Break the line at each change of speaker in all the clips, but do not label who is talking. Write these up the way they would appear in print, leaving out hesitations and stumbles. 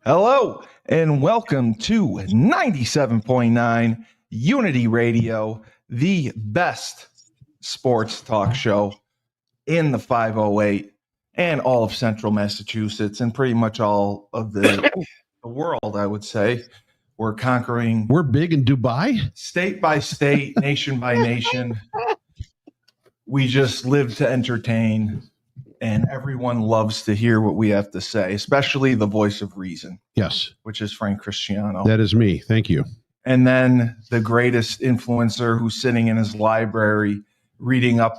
Hello, and welcome to 97.9 Unity Radio, the best sports talk show in the 508 and all of central Massachusetts and pretty much all of the world, I would say. We're conquering
We're big in Dubai.
state by state, nation by nation. We just live to entertain, and everyone loves to hear what we have to say, especially the voice of reason.
Yes,
Which is Frank Cristiano.
that is me. Thank you.
And then the greatest influencer who's sitting in his library reading up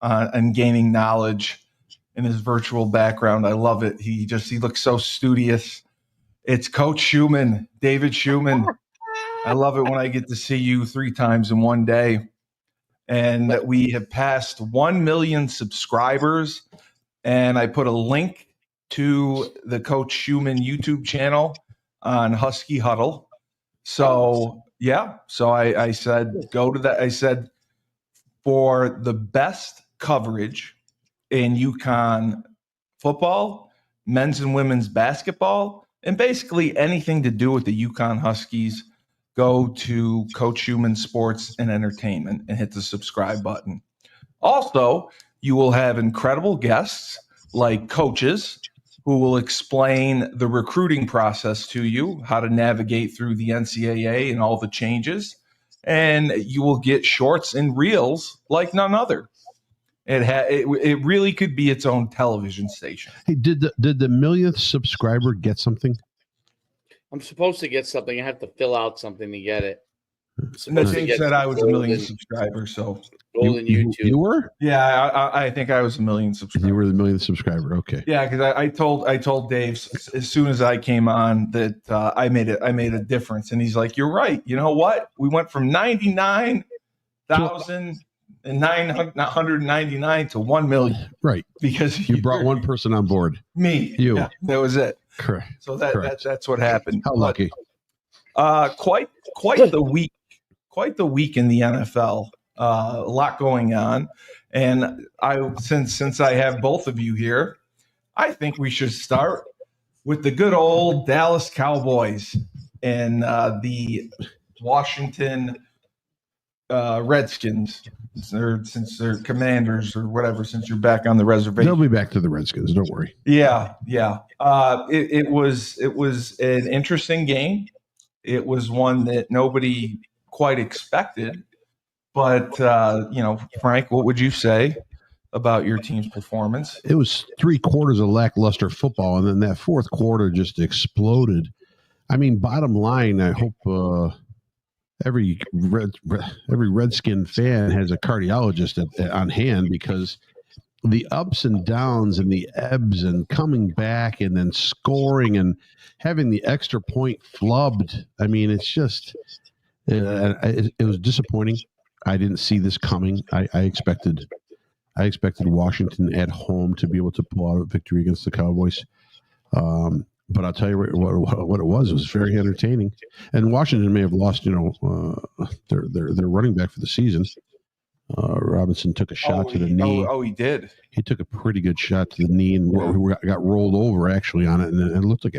and gaining knowledge in his virtual background. I love it. He looks so studious. It's Coach Schuman, David Schuman. I love it when I get to see you 3 times in one day. And that we have passed 1 million subscribers. And I put a link to the Coach Schuman YouTube channel on Husky Huddle. So, yeah. So I said, go to that. I said, for the best coverage in UConn football, men's and women's basketball, and basically anything to do with the UConn Huskies, go to Coach Schuman Sports and Entertainment and hit the subscribe button. Also, you will have incredible guests like coaches who will explain the recruiting process to you, how to navigate through the NCAA and all the changes. And you will get shorts and reels like none other. It really could be its own television station.
Hey, did the millionth subscriber get something?
I'm supposed to get something. I have to fill out something to get it.
And the thing said I was a million subscribers, so
golden YouTube.
You were?
yeah, I think I was a million subscribers.
You were the millionth subscriber. Okay.
Yeah, because I told Dave as soon as I came on that I made a difference, and he's like, "You're right. You know what? We went from 99,999 to 1 million,
Right?
Because
You brought one person on board.
me.
You.
Yeah, that was it.
Correct.
So
Correct.
that's what happened.
How lucky.
Quite the week. Quite the week in the NFL. A lot going on, and since I have both of you here, I think we should start with the good old Dallas Cowboys and the Washington Redskins. Since they're Commanders or whatever, since you're back on the reservation,
They'll be back to the Redskins. Don't worry.
Yeah. It was an interesting game. It was one that nobody quite expected. But, Frank, what would you say about your team's performance?
It was 3 quarters of lackluster football, and then that fourth quarter just exploded. I mean, bottom line, I hope every Redskin fan has a cardiologist on hand, because the ups and downs and the ebbs and coming back and then scoring and having the extra point flubbed. I mean, it's just it was disappointing. I didn't see this coming. I expected Washington at home to be able to pull out a victory against the Cowboys. But I'll tell you what it was. It was very entertaining. And Washington may have lost, their running back for the season. Robinson took a shot to the knee.
Oh, he did.
He took a pretty good shot to the knee and got rolled over actually on it, and it looked like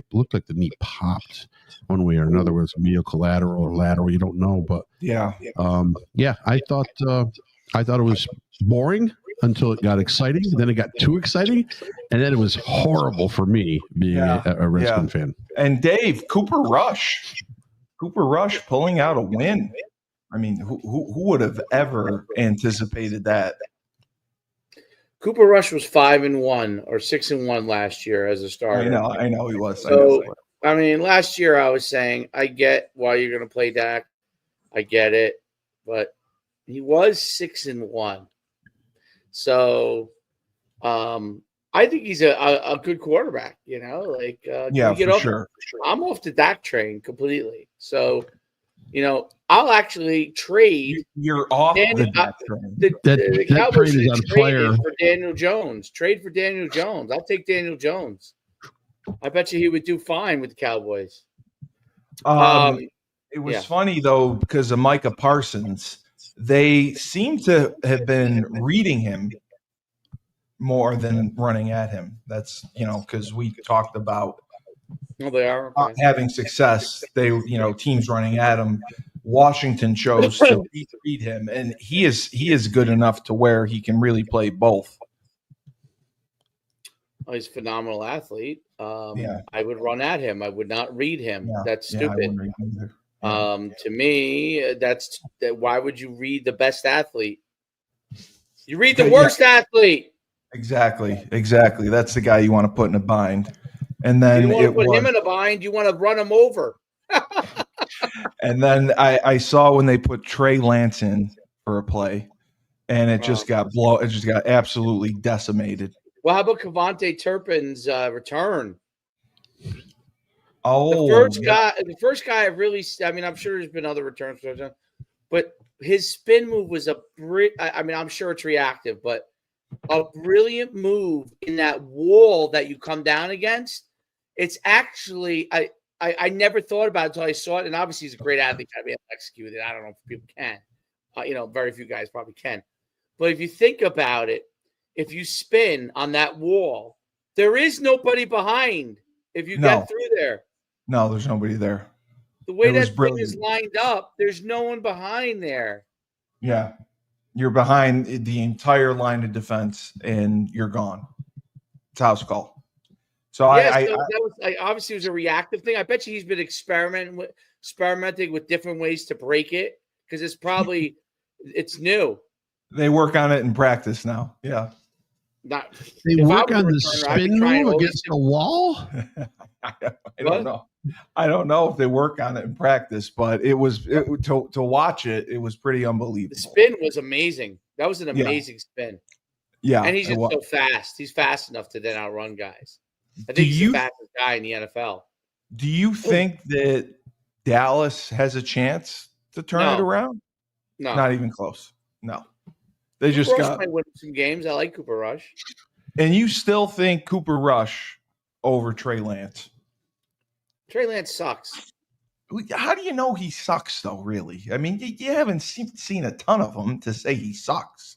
the knee popped one way or another. Whether it's medial collateral or lateral, you don't know. But
yeah.
I thought it was boring until it got exciting. Then it got too exciting, and then it was horrible for me being a Redskin fan.
And Dave, Cooper Rush pulling out a win. I mean, who would have ever anticipated that?
Cooper Rush was 5-1 or 6-1 last year as a starter.
I know he was.
So, I mean, last year I was saying, I get why you're going to play Dak. I get it. But he was 6-1. So, I think he's a good quarterback,
for sure.
I'm off the Dak train completely. So, I'll actually trade.
You're off the Dak train.
The Cowboys
trade is on fire.
For Daniel Jones. Trade for Daniel Jones. I'll take Daniel Jones. I bet you he would do fine with the Cowboys.
It was funny, though, because of Micah Parsons. They seem to have been reading him more than running at him. That's, because we talked about
No, they are okay.
having success. Teams running at him. Washington chose to read him, and he is good enough to where he can really play both.
Oh, he's a phenomenal athlete.
Yeah.
I would run at him. I would not read him.
Yeah.
That's
I
stupid.
wouldn't read him either.
To me, why would you read the best athlete? You read the worst athlete.
Exactly. That's the guy you want to put in a bind. And then
you want to put him in a bind. You want to run him over.
And then I saw when they put Trey Lance in for a play, and it just got absolutely decimated.
Well, how about Kevontae Turpin's return?
Oh,
the first guy really. I mean, I'm sure there's been other returns, but his spin move was I'm sure it's reactive, but a brilliant move in that wall that you come down against. It's actually I never thought about it until I saw it, and obviously he's a great athlete. Got to be able to execute it. I don't know if people can. Very few guys probably can. But if you think about it, if you spin on that wall, there is nobody behind. If you get through there,
no, there's nobody there.
The way that thing is lined up, there's no one behind there.
Yeah, you're behind the entire line of defense, and you're gone. It's house call. So
obviously it was a reactive thing. I bet you he's been experimenting with different ways to break it because it's new.
They work on it in practice now. Yeah.
They work on the spin move against the wall?
I don't know. I don't know if they work on it in practice, but to watch it, it was pretty unbelievable.
The spin was amazing. That was an amazing spin.
Yeah.
And he's just so fast. He's fast enough to then outrun guys. I think he's the fastest guy in the NFL.
Do you think that Dallas has a chance to turn it around?
No.
Not even close. No. They
Cooper
just
Rush might win some games. I like Cooper Rush.
And you still think Cooper Rush over Trey Lance?
Trey Lance sucks.
How do you know he sucks, though, really? I mean, you haven't seen a ton of them to say he sucks.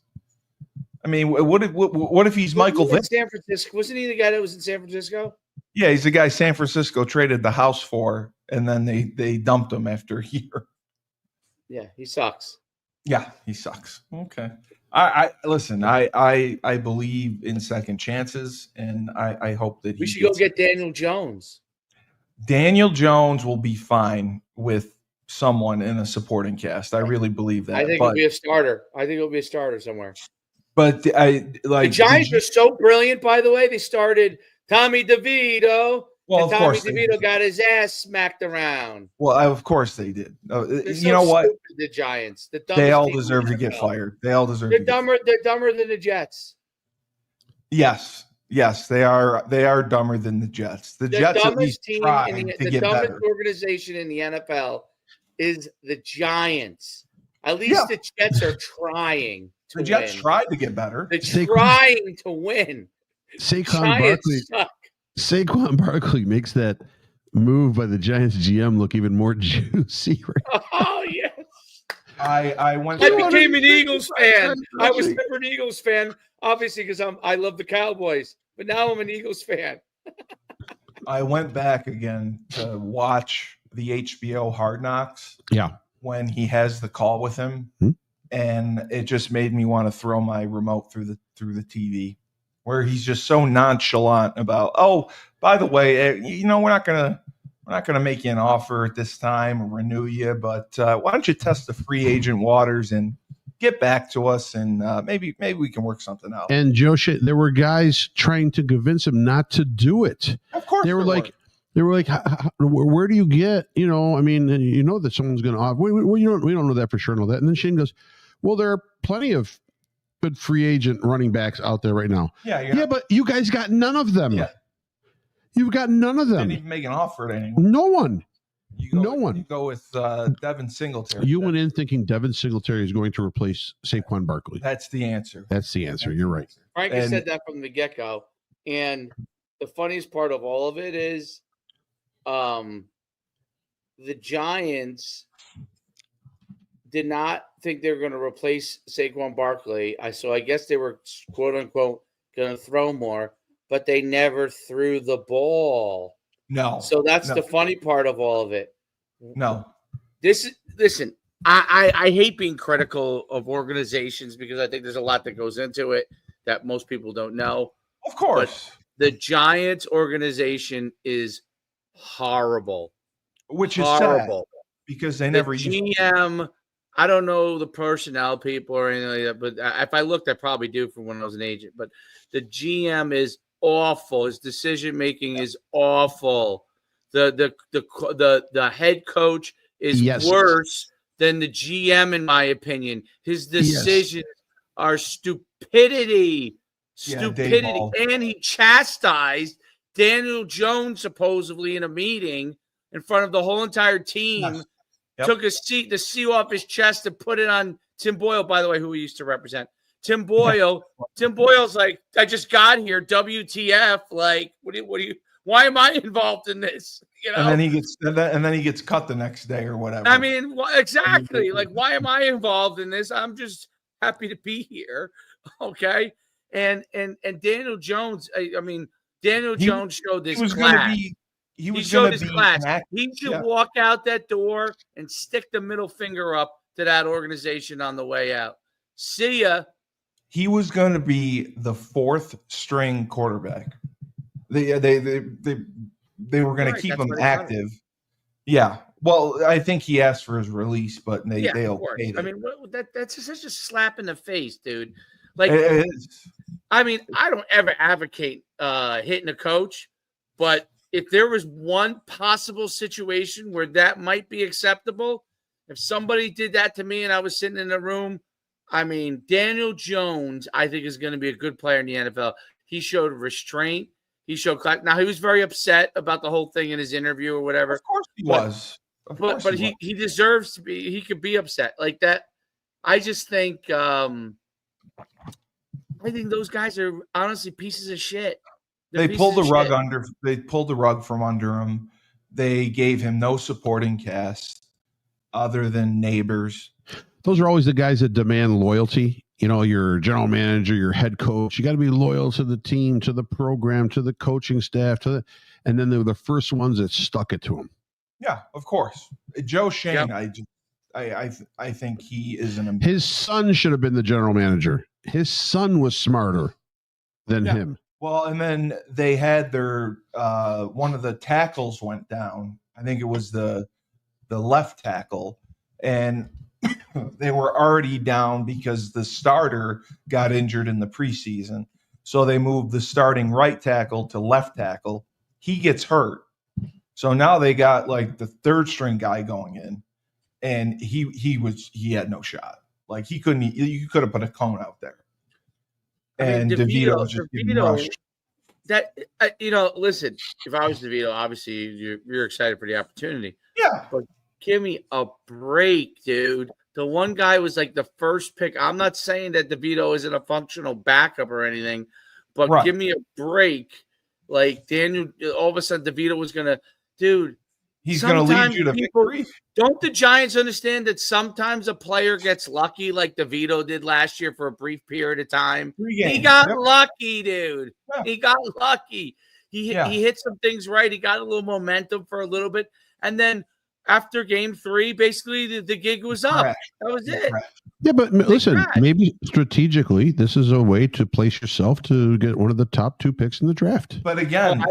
I mean, what if he's Michael Vick?
San Francisco. Wasn't he the guy that was in San Francisco?
Yeah, he's the guy San Francisco traded the house for, and then they dumped him after a year.
Yeah, he sucks.
Yeah, he sucks. Okay. I listen. I believe in second chances, and I hope that
we should go get Daniel Jones.
Daniel Jones will be fine with someone in a supporting cast. I really believe that.
I think it'll be a starter. Somewhere.
But
the Giants are so brilliant. By the way, they started Tommy DeVito.
Well,
and Tommy DeVito got his ass smacked around.
Well, of course they did.
You know what? The Giants.
They all deserve to get fired. They all deserve.
They're dumber than the Jets.
Yes, they are. They are dumber than the Jets. The Jets at least try to get better. The dumbest
organization in the NFL is the Giants. At least the Jets are trying.
The Jets tried to get better.
They're trying to win.
Saquon Barkley makes that move by the Giants GM look even more juicy. Right?
Oh yes.
I
became an Eagles fan. I was never an Eagles fan, obviously, because I love the Cowboys. But now I'm an Eagles fan.
I went back again to watch the HBO Hard Knocks.
Yeah.
When he has the call with him. Hmm? And it just made me want to throw my remote through the TV, where he's just so nonchalant about, oh, by the way, we're not gonna make you an offer at this time or renew you, but why don't you test the free agent waters and get back to us, and maybe we can work something out.
And Joe, there were guys trying to convince him not to do it.
Of course,
they were like, where do you get? I mean, that someone's going to offer. We don't know that for sure and all that. And then Shane goes, well, there are plenty of good free agent running backs out there right now.
Yeah,
but you guys got none of them. Yeah. You've got none of them.
Didn't even make an offer to anyone.
No one.
No one. You go with Devin Singletary.
You went in thinking Devin Singletary is going to replace Saquon Barkley.
That's the answer.
You're right.
Frank has said that from the get-go. And the funniest part of all of it is the Giants did not think they were going to replace Saquon Barkley. So I guess they were, quote unquote, going to throw more, but they never threw the ball.
No.
So that's
no,
the funny part of all of it.
No.
Listen, I hate being critical of organizations because I think there's a lot that goes into it that most people don't know.
Of course.
But the Giants organization is horrible.
Which
horrible.
is sad because they never used
GM, I don't know the personnel people or anything like that, but if I looked, I probably do from when I was an agent. But the GM is awful. His decision making is awful. The head coach is worse than the GM, in my opinion. His decisions are stupidity. And he chastised Daniel Jones supposedly in a meeting in front of the whole entire team.
Yes. Yep.
Took the seal off his chest and put it on Tim Boyle, by the way, who he used to represent. Tim Boyle. Yeah. Tim Boyle's like, I just got here. WTF? Like, what do you? Why am I involved in this? You know?
And then he gets cut the next day or whatever.
I mean, exactly. Like, why am I involved in this? I'm just happy to be here. Okay. And Daniel Jones. I mean, Daniel Jones showed this class. He showed his class. He should walk out that door and stick the middle finger up to that organization on the way out. See ya.
He was going to be the fourth string quarterback. They were going to keep him active. Yeah. Well, I think he asked for his release, but they okayed it.
I mean, that's just such a slap in the face, dude. Like, I mean, I don't ever advocate hitting a coach, but if there was one possible situation where that might be acceptable, if somebody did that to me and I was sitting in a room, I mean, Daniel Jones, I think, is going to be a good player in the NFL. He showed restraint. He showed – now, he was very upset about the whole thing in his interview or whatever.
Of course he was.
But he deserves to be – he could be upset like that. I just think I think those guys are honestly pieces of shit.
They pulled the rug under. They pulled the rug from under him. They gave him no supporting cast other than neighbors.
Those are always the guys that demand loyalty. You know, your general manager, your head coach. You got to be loyal to the team, to the program, to the coaching staff, and then they were the first ones that stuck it to him.
Yeah, of course. Joe Shane. Yep. I think he is
his son should have been the general manager. His son was smarter than him.
Well, and then they had their one of the tackles went down. I think it was the left tackle, and they were already down because the starter got injured in the preseason. So they moved the starting right tackle to left tackle. He gets hurt. So now they got like the third string guy going in, and he had no shot. Like you could have put a cone out there. And DeVito was just getting rushed.
That listen. If I was DeVito, obviously you're excited for the opportunity.
Yeah,
but give me a break, dude. The one guy was like the first pick. I'm not saying that DeVito isn't a functional backup or anything, but give me a break. Like Daniel, all of a sudden DeVito was gonna, dude.
He's going to lead you to victory.
Don't the Giants understand that sometimes a player gets lucky like DeVito did last year for a brief period of time? He got lucky, dude. Yeah. He got lucky. He hit some things right. He got a little momentum for a little bit. And then after game 3, basically the gig was up. That was it.
Yeah, but listen, maybe strategically, this is a way to place yourself to get one of the top 2 picks in the draft.
But again,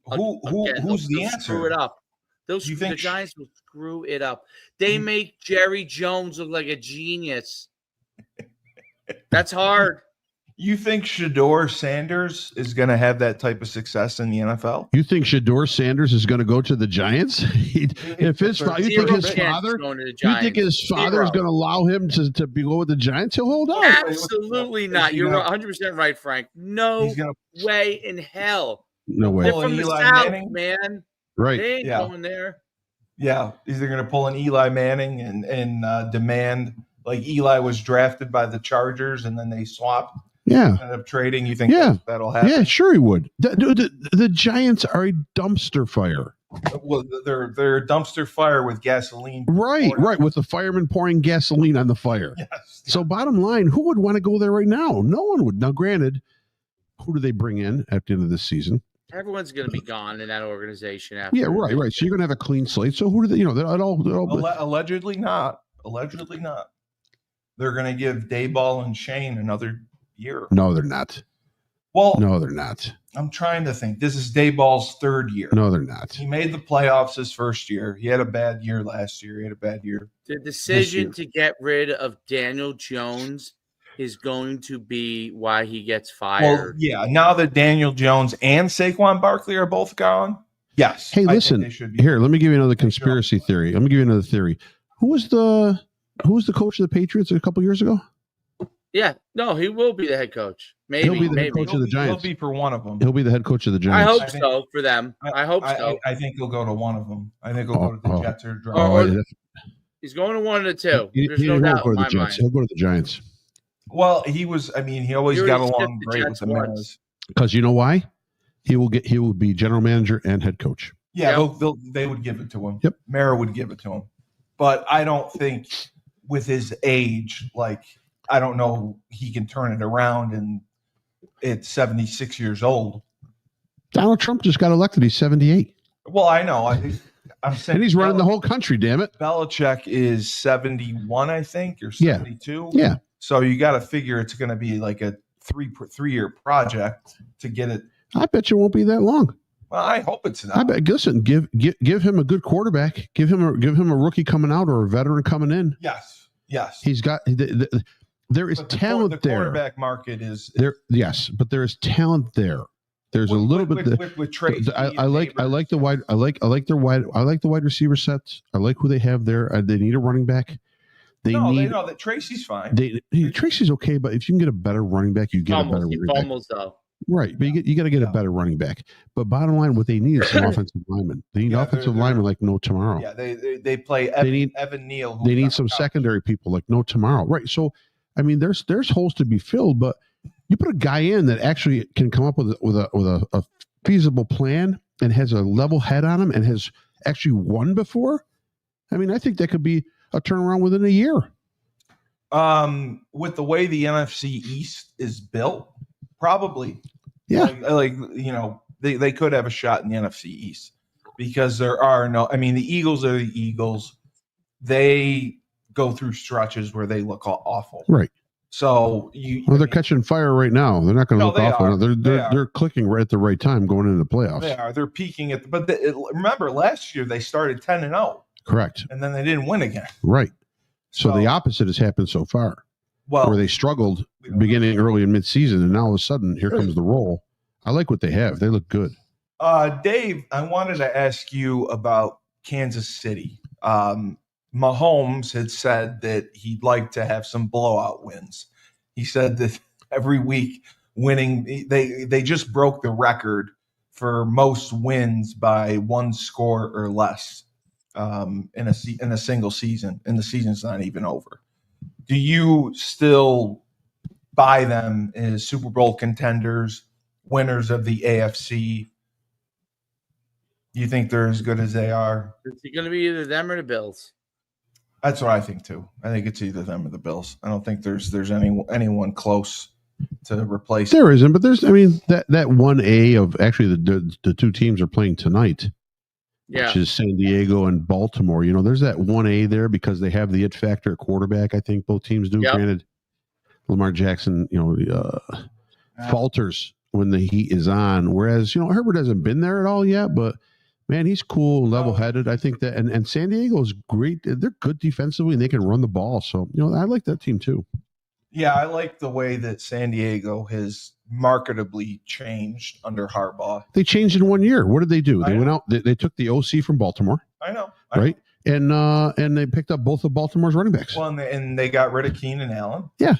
who's
the answer?
Screw it up. The Giants will screw it up. They make Jerry Jones look like a genius. That's hard.
You think Shedeur Sanders is going to have that type of success in the NFL?
You think Shedeur Sanders is going to go to the Giants? You think his father is going to allow him to go with the Giants? He'll hold on.
Absolutely not. You're 100% right, Frank. No way in hell.
No way.
They're from the South, man.
Right.
They ain't going there.
Yeah. Is they're going to pull an Eli Manning and demand, like Eli was drafted by the Chargers and then they swapped.
Yeah.
Ended up trading. You think that'll happen?
Yeah, sure he would. The Giants are a dumpster fire.
Well, they're a dumpster fire with gasoline.
Right. With the fireman pouring gasoline on the fire.
Yes.
So bottom line, who would want to go there right now? No one would. Now, granted, who do they bring in at the end of this season?
Everyone's going to be gone in that organization after.
Yeah, right. So you're going to have a clean slate. So who do they? You know, they're all
Allegedly not. Allegedly not. They're going to give Dayball and Shane another year.
No, they're not.
Well,
no, they're not.
I'm trying to think. This is Dayball's third year.
No, they're not.
He made the playoffs his first year. He had a bad year last year. He had a bad year.
The decision to get rid of Daniel Jones is going to be why he gets fired.
Well, yeah. Now that Daniel Jones and Saquon Barkley are both gone, yes.
Hey, listen. Here, let me give you another conspiracy theory. Let me give you another theory. Who was the coach of the Patriots a couple years ago?
Yeah, no, he will be the head coach. Maybe
he'll be the head coach of the Giants.
He'll be for one of them.
He'll be the head coach of the Giants.
I hope so for them. I hope so.
I think he'll go to one of them. I think he'll go to the Jets or
he's going to one of the two. There's
no doubt in my mind. He'll go to the Giants.
Well, he always got along great with the Mets.
Because you know why? He will be general manager and head coach.
Yeah, they would give it to him.
Yep.
Mara would give it to him. But I don't think with his age, I don't know he can turn it around, and it's 76 years old.
Donald Trump just got elected. He's 78.
Well, I know. I'm saying,
and he's running the whole country. Damn it.
Belichick is 71, I think, or 72.
Yeah.
So you got to figure it's going to be like a three-year project to get it.
I bet you it won't be that long.
Well, I hope it's not.
I bet. Listen, give him a good quarterback. Give him a rookie coming out or a veteran coming in.
Yes.
He's got. There is talent there.
The quarterback market is
there. Yes, but there is talent there. There's a little bit
with Tracy.
I like the wide receiver sets. I like who they have there. They need a running back. They know
that Tracy's fine.
Tracy's okay, but if you can get a better running back, you get a better running back.
Almost though.
Right, but you got to get a better running back. But bottom line, what they need is some offensive linemen. They need offensive linemen like no tomorrow.
Yeah, they play Evan Neal.
They need some secondary people like no tomorrow. Right. So, I mean, there's holes to be filled, but you put a guy in that actually can come up with a feasible plan and has a level head on him and has actually won before. I mean, I think that could be a turnaround within a year.
With the way the NFC East is built, probably.
Yeah.
They could have a shot in the NFC East because there are the Eagles are the Eagles. They go through stretches where they look awful.
Right.
So
they're catching fire right now. They're not going to look awful. They're clicking right at the right time going into the playoffs.
They are. They're peaking remember last year they started 10-0.
Correct.
And then they didn't win again.
Right. So the opposite has happened so far. Well, where they struggled beginning early and mid-season, and now all of a sudden here comes the roll. I like what they have. They look good.
Dave, I wanted to ask you about Kansas City. Mahomes had said that he'd like to have some blowout wins. He said that every week winning, they just broke the record for most wins by one score or less in a single season, and the season's not even over. Do you still buy them as Super Bowl contenders, winners of the AFC? Do you think they're as good as they are?
It's going to be either them or the Bills.
That's what I think too. I think it's either them or the Bills. I don't think there's anyone close to replace.
There isn't, but there's. I mean, that 1A of actually the two teams are playing tonight.
Yeah.
Which is San Diego and Baltimore. There's that 1A there because they have the it factor at quarterback. I think both teams do. Yep. Granted, Lamar Jackson, falters when the heat is on. Whereas, Herbert hasn't been there at all yet, but man, he's cool, level-headed. I think that, and San Diego is great. They're good defensively, and they can run the ball. So, I like that team too.
Yeah, I like the way that San Diego has marketably changed under Harbaugh.
They changed in 1 year. What did they do? They went out. They took the OC from Baltimore.
I know.
Right, and they picked up both of Baltimore's running backs.
Well, and they got rid of Keenan Allen.
Yeah.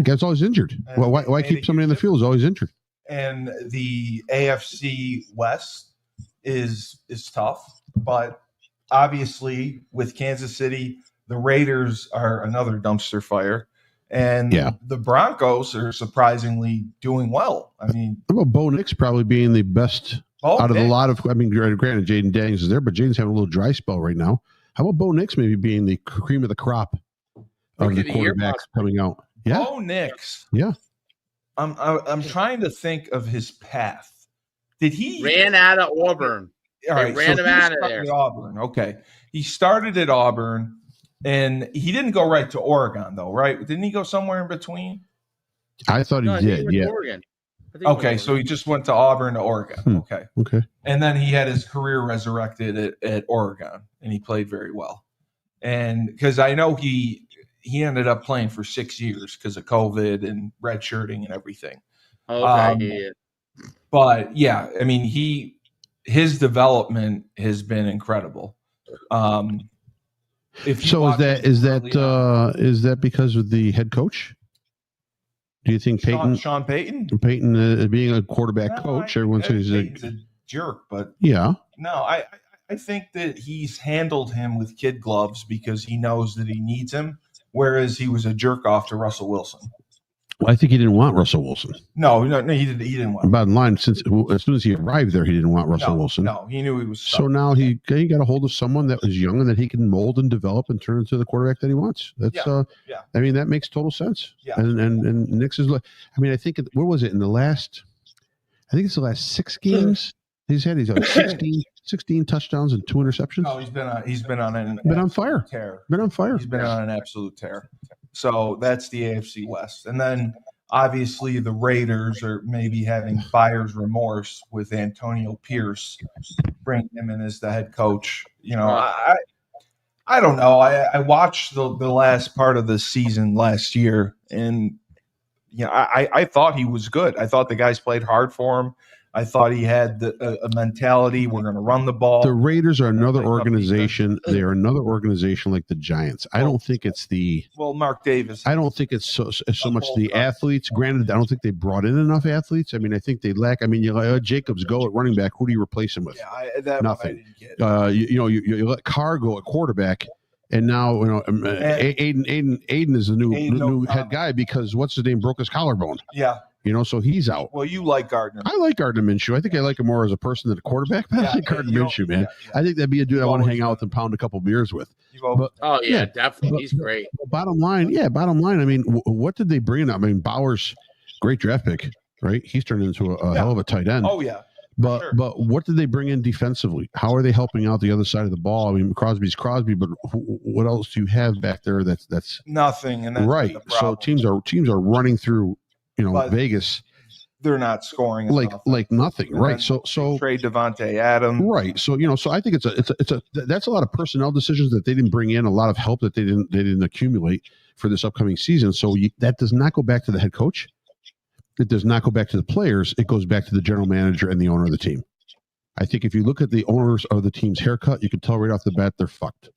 Guy's always injured. Well, why keep somebody in the field who's always injured?
And the AFC West is tough, but obviously with Kansas City, the Raiders are another dumpster fire. And the Broncos are surprisingly doing well. I mean,
how about Bo Nix probably being the best out of a lot of. I mean, granted, Jaden Daniels is there, but Jaden's having a little dry spell right now. How about Bo Nix maybe being the cream of the crop of the quarterbacks coming out? Yeah,
Bo Nix.
Yeah,
I'm trying to think of his path Did he
ran out of Auburn.
All
They
right,
ran
so
him
he
out of
started
there.
at Auburn. Okay, he started at Auburn, and he didn't go right to Oregon, though, right? Didn't he go somewhere in between?
I thought he
No, I think
did.
went to
Yeah.
Oregon.
Okay, so he just went to Auburn to Oregon. Okay,
Okay.
and then he had his career resurrected at Oregon, and he played very well. And because I know he ended up playing for 6 years because of COVID and redshirting and everything.
Okay.
But yeah, I mean, his development has been incredible. If you
So
watch him
is
early on-
that because of the head coach? Do you think
Sean Payton?
Payton being a quarterback coach, everyone says
he's a jerk, but
yeah.
no, I think that he's handled him with kid gloves because he knows that he needs him, whereas he was a jerk off to Russell Wilson.
Well, I think he didn't want Russell Wilson.
No, he didn't want him.
Bottom line, as soon as he arrived there, he didn't want Russell Wilson.
No, he knew he was stuck.
So now he got a hold of someone that was young and that he can mold and develop and turn into the quarterback that he wants. That's I mean, that makes total sense.
Yeah.
And Nick's is, I mean, I think what was it in the last? I think it's the last 6 games he's had. He's had 16 touchdowns and 2 interceptions.
No, he's been on
on fire.
Tear.
Been on fire.
He's been on an absolute tear. So that's the AFC West, and then obviously the Raiders are maybe having buyer's remorse with Antonio Pierce, bringing him in as the head coach. You know, I don't know. I watched the last part of the season last year, and you know, I thought he was good. I thought the guys played hard for him. I thought he had a mentality. We're going to run the ball.
The Raiders are another organization. They are another organization like the Giants. I don't think it's
Mark Davis.
I don't think it's so much the athletes. Granted, I don't think they brought in enough athletes. I mean, I think they lack. I mean, you let Jacobs go at running back. Who do you replace him with?
Yeah,
nothing. You let Carr go at quarterback. And now, Aiden is the new head guy because what's his name broke his collarbone.
Yeah.
So he's out.
Well, you like Gardner.
I like Gardner Minshew. I think I like him more as a person than a quarterback. But I like Gardner Minshew, man. I think that'd be a dude I want to hang out with and pound a couple beers with.
Definitely. He's great.
Bottom line. I mean, what did they bring in? I mean, Bauer's great draft pick, right? He's turned into a hell of a tight end.
Oh, yeah.
But what did they bring in defensively? How are they helping out the other side of the ball? I mean, Crosby's Crosby, but what else do you have back there? That's
nothing. And that's
right. So teams are running through, Vegas.
They're not scoring
like nothing, right? So
trade Devontae Adams,
right? So so I think that's a lot of personnel decisions that they didn't bring in, a lot of help that they didn't accumulate for this upcoming season. So that does not go back to the head coach. It does not go back to the players. It goes back to the general manager and the owner of the team. I think if you look at the owners of the team's haircut, you can tell right off the bat they're fucked.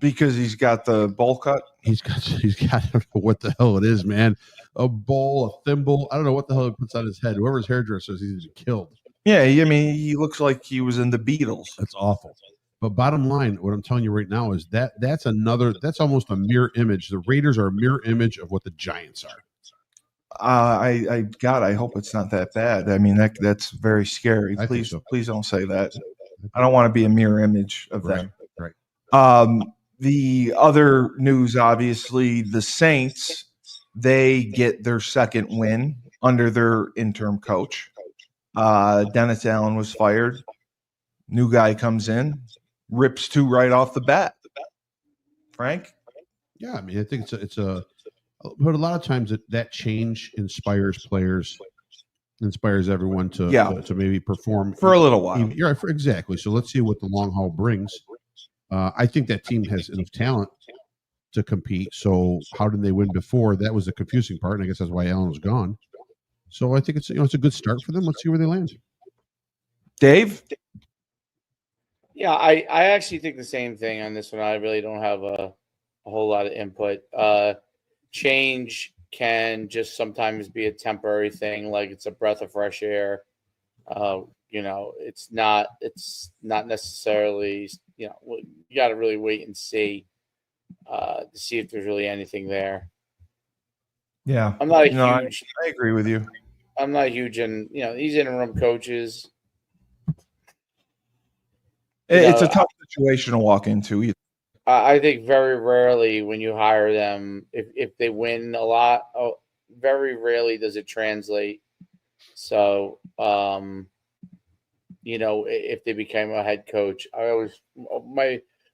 Because he's got the bowl cut.
He's got I don't know what the hell it is, man. A bowl, a thimble. I don't know what the hell he puts on his head. Whoever's hairdresser is, he's killed.
Yeah, I mean, he looks like he was in the Beatles.
That's awful. But bottom line, what I'm telling you right now is that's almost a mirror image. The Raiders are a mirror image of what the Giants are.
I hope it's not that bad. I mean, that's very scary. Please don't say that. I don't want to be a mirror image of them.
Right.
The other news, obviously, the Saints, they get their second win under their interim coach. Dennis Allen was fired. New guy comes in, rips 2 right off the bat. Frank?
Yeah, I mean, I think but a lot of times that change inspires players, inspires everyone to maybe perform
for a little while.
Exactly. So let's see what the long haul brings. I think that team has enough talent to compete. So how did they win before? That was the confusing part, and I guess that's why Allen was gone. So I think it's a good start for them. Let's see where they land.
Dave?
Yeah, I actually think the same thing on this one. I really don't have a whole lot of input. Change can just sometimes be a temporary thing, like it's a breath of fresh air. It's not necessarily, you got to really wait and see to see if there's really anything there.
Yeah.
I'm not huge.
I agree with you.
I'm not huge in, these interim coaches.
It's a tough situation to walk into either.
I think very rarely when you hire them, if they win a lot, very rarely does it translate. So, if they became a head coach.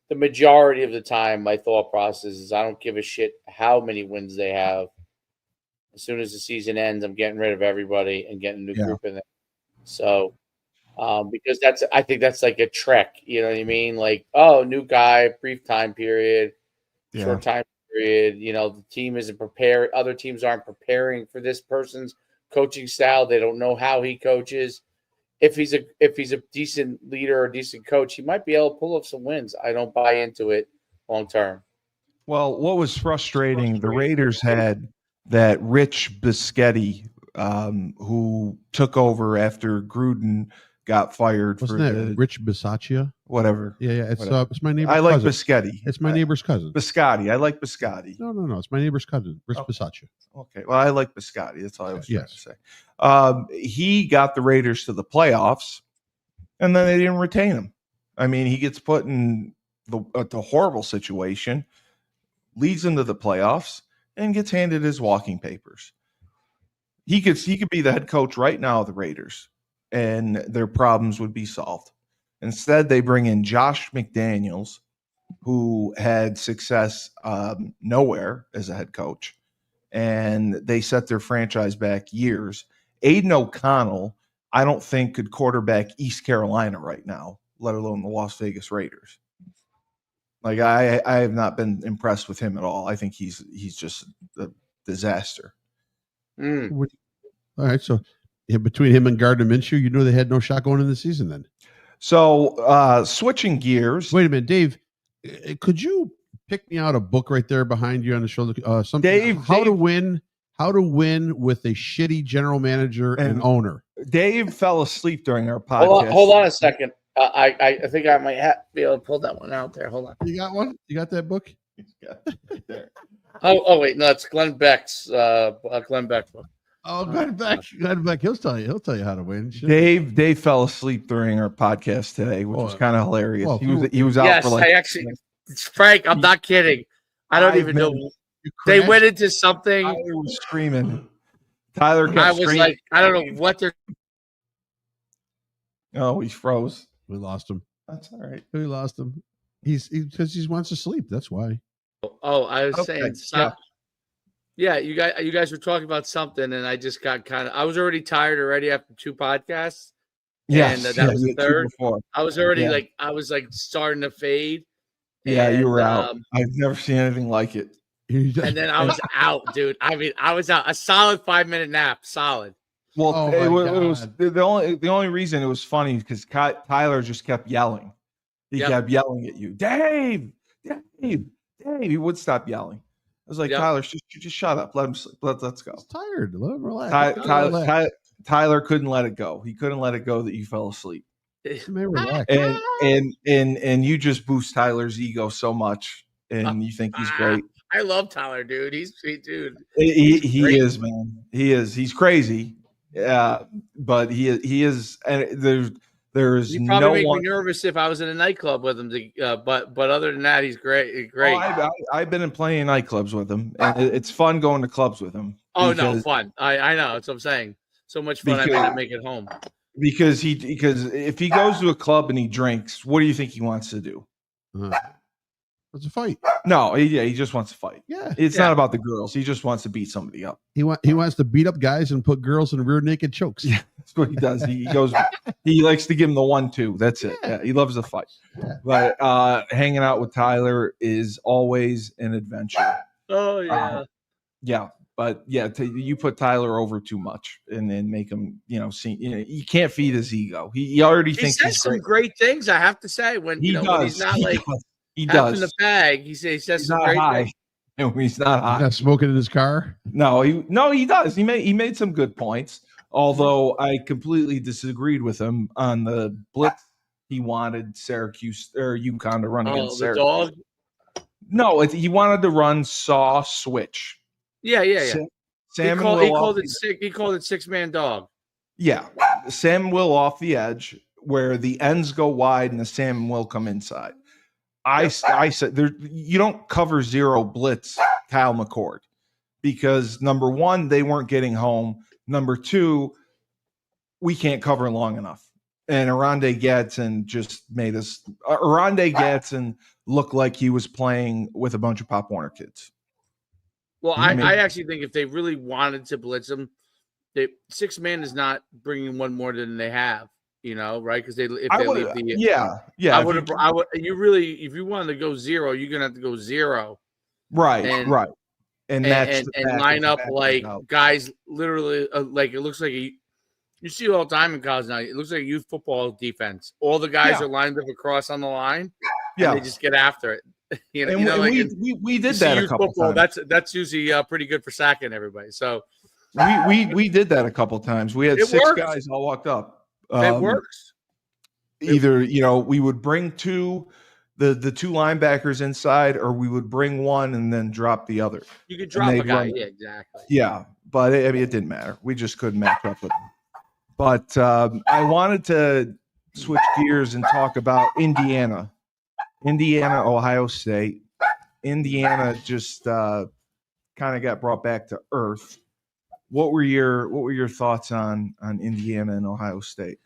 The majority of the time, my thought process is I don't give a shit how many wins they have. As soon as the season ends, I'm getting rid of everybody and getting a new group in there. So, because I think that's like a trek. You know what I mean? Like, oh, new guy, brief time period, short time period. The team isn't prepared. Other teams aren't preparing for this person's coaching style. They don't know how he coaches. If he's a decent leader or a decent coach, he might be able to pull up some wins. I don't buy into it long term.
Well, what was frustrating, the Raiders had that Rich Biscotti, who took over after Gruden got fired.
Wasn't that Rich Bisaccia?
Whatever.
Yeah. It's my neighbor's
I like
cousin.
Biscotti.
It's my neighbor's cousin.
Biscotti. I like Biscotti.
No. It's my neighbor's cousin, Rich Bisaccia.
Okay. Well, I like Biscotti. That's all I was trying to say. He got the Raiders to the playoffs, and then they didn't retain him. I mean, he gets put in the horrible situation, leads into the playoffs, and gets handed his walking papers. He could be the head coach right now of the Raiders, and their problems would be solved. Instead, they bring in Josh McDaniels, who had success nowhere as a head coach, and they set their franchise back years. Aiden O'Connell, I don't think, could quarterback East Carolina right now, let alone the Las Vegas Raiders. Like, I have not been impressed with him at all. I think he's just a disaster.
All right, so between him and Gardner Minshew, they had no shot going in the season then.
So switching gears.
Wait a minute, Dave. Could you pick me out a book right there behind you on the shoulder? Something. How to win with a shitty general manager and owner.
Dave fell asleep during our podcast.
Hold on a second. I think I might be able to pull that one out there. Hold on.
You got one? You got that book?
Yeah, right there.
Oh wait, no, it's Glenn Beck's book.
Oh, Glenn Beck. He'll tell you how to win.
Dave fell asleep during our podcast today, which was kind of hilarious. He was out
yes,
for like.
I actually, Frank, I'm not kidding. I don't even know. They went into something.
Tyler was screaming. Tyler kept
I was
screaming.
like, I don't know what they're.
Oh, he froze.
We lost him.
That's all right.
We lost him. Because he wants to sleep. That's why.
Oh, I was saying. Yeah, you guys were talking about something, and I just got I was already tired already after 2 podcasts.
Yeah,
and that was the third.
Before.
I was already I was starting to fade.
Yeah, you were out. I've never seen anything like it.
And then I was out, dude. I mean, I was out. A solid 5-minute nap, solid.
Well, it was the only reason it was funny because Tyler just kept yelling. He kept yelling at you, Dave. He would stop yelling. I was like, Tyler, just shut up. Let him sleep. Let's go.
He's tired. Let him relax.
Tyler couldn't let it go. He couldn't let it go that you fell asleep.
Relax.
And you just boost Tyler's ego so much, and you think he's great.
I love Tyler, dude. He's sweet, dude.
He is, man. He is. He's crazy. Yeah, but he is. And there's
he'd probably make me nervous if I was in a nightclub with him. But other than that, he's great. Great.
Oh, I've been playing nightclubs with him, and it's fun going to clubs with him.
Oh no, fun! I know. That's what I'm saying. So much fun. I may not make it home.
Because if he goes to a club and he drinks, what do you think he wants to do?
It's a fight.
No, he just wants to fight.
Yeah,
it's not about the girls. He just wants to beat somebody up.
He wants to beat up guys and put girls in rear naked chokes.
Yeah, that's what he does. He goes. He likes to give him the 1-2. That's it. Yeah, he loves the fight. Yeah. But hanging out with Tyler is always an adventure.
Oh yeah.
Yeah. But you put Tyler over too much and then make him, see, you can't feed his ego. He already thinks
he says some great things. I have to say when he's not
he does
in the bag. He says some great things.
And he's not high.
He's not smoking in his car.
No, he does. He made some good points. Although I completely disagreed with him on the blitz. He wanted Syracuse or UConn to run against Syracuse.
Dog?
No, he wanted to run saw switch.
Yeah.
Sam
he called it 6-man dog.
Yeah, Sam Will off the edge where the ends go wide and the Sam and Will come inside. I said you don't cover zero blitz Kyle McCord because number one, they weren't getting home. Number two, we can't cover long enough. And Arande Gadsden just made us. Arande Gadsden looked like he was playing with a bunch of Pop Warner kids.
Well, I actually think if they really wanted to blitz him, 6-man is not bringing one more than they have, right? Because I would have. If you wanted to go zero, you're gonna have to go zero,
right, and
line up like guys literally like it looks like you see it all the time in college now. It looks like a youth football defense. All the guys are lined up across on the line, and they just get after it.
We did that a couple times.
That's usually pretty good for sacking everybody. So
we did that a couple times. We had 6 guys all walked up.
It works.
Either we would bring the 2 linebackers inside, or we would bring one and then drop the other.
You could drop a guy, yeah, exactly.
Yeah, but it didn't matter. We just couldn't match up with them. But I wanted to switch gears and talk about Indiana, Ohio State. Indiana just kind of got brought back to earth. What were your thoughts on Indiana and Ohio State?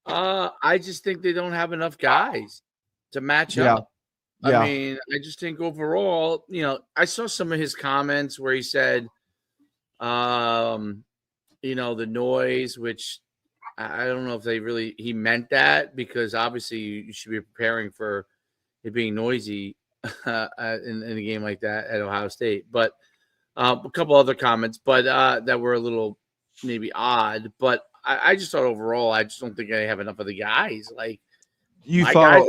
I just think they don't have enough guys to match up. I mean, I just think overall, I saw some of his comments where he said, the noise, which I don't know if he meant that, because obviously you should be preparing for it being noisy in a game like that at Ohio State. But a couple other comments, but that were a little maybe odd. But I just thought overall, I just don't think they have enough of the guys. Like my guys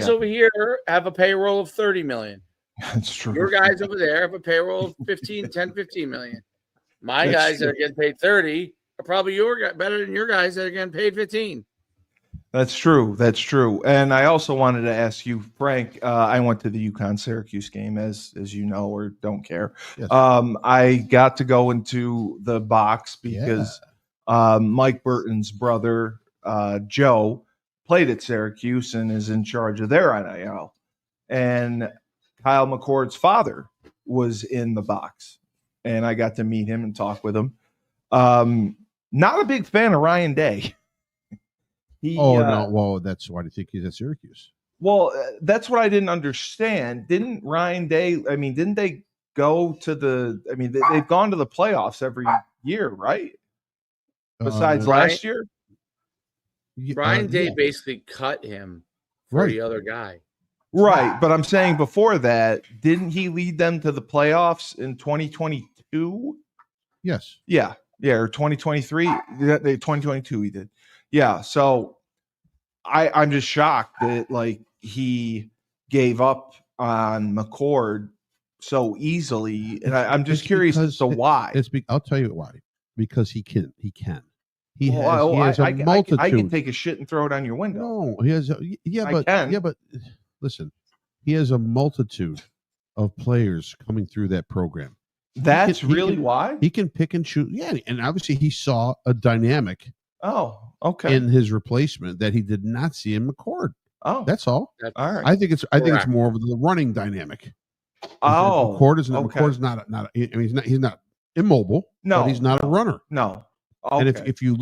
over here have a payroll of $30 million.
That's true.
Your guys over there have a payroll of 15 million. My guys that are getting paid 30 are probably better than your guys that are getting paid 15.
That's true. And I also wanted to ask you, Frank, I went to the UConn-Syracuse game, as you know or don't care. Yes. I got to go into the box because Mike Burton's brother, Joe, played at Syracuse and is in charge of their NIL. And Kyle McCord's father was in the box. And I got to meet him and talk with him. Not a big fan of Ryan Day.
No. Well, that's why I think he's at Syracuse.
Well, that's what I didn't understand. Didn't Ryan Day, didn't they go to they've gone to the playoffs every year, right? Besides last year?
Ryan Day basically cut him for the other guy.
Right. But I'm saying before that, didn't he lead them to the playoffs in 2022?
Yes.
Yeah. Or 2023. 2022 he did. Yeah. So I'm just shocked that he gave up on McCord so easily. And I'm just curious as to why.
I'll tell you why. Because he can. He
has
a multitude.
I can take a shit and throw it on your window.
No, he has but listen, he has a multitude of players coming through that program.
That's why
he can pick and choose. Yeah, and obviously he saw a dynamic.
Oh, okay.
In his replacement that he did not see in McCord.
Oh,
that's all.
All right.
I think it's more of the running dynamic.
Oh,
McCord is McCord's not. He's not immobile.
No,
but he's not a runner.
No. Okay.
And if you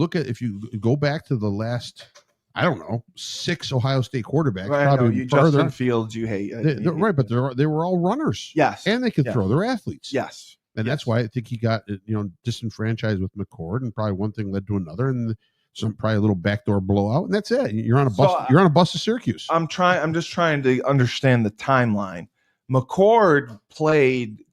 go back to the last, I don't know, 6 Ohio State quarterbacks, probably
Justin Fields, you hate.
Right, but they were all runners.
Yes,
and they could throw. They're athletes.
Yes,
and that's why I think he got disenfranchised with McCord, and probably one thing led to another, and probably a little backdoor blowout, and that's it. You're on a bus. You're on a bus to Syracuse.
I'm just trying to understand the timeline. McCord played.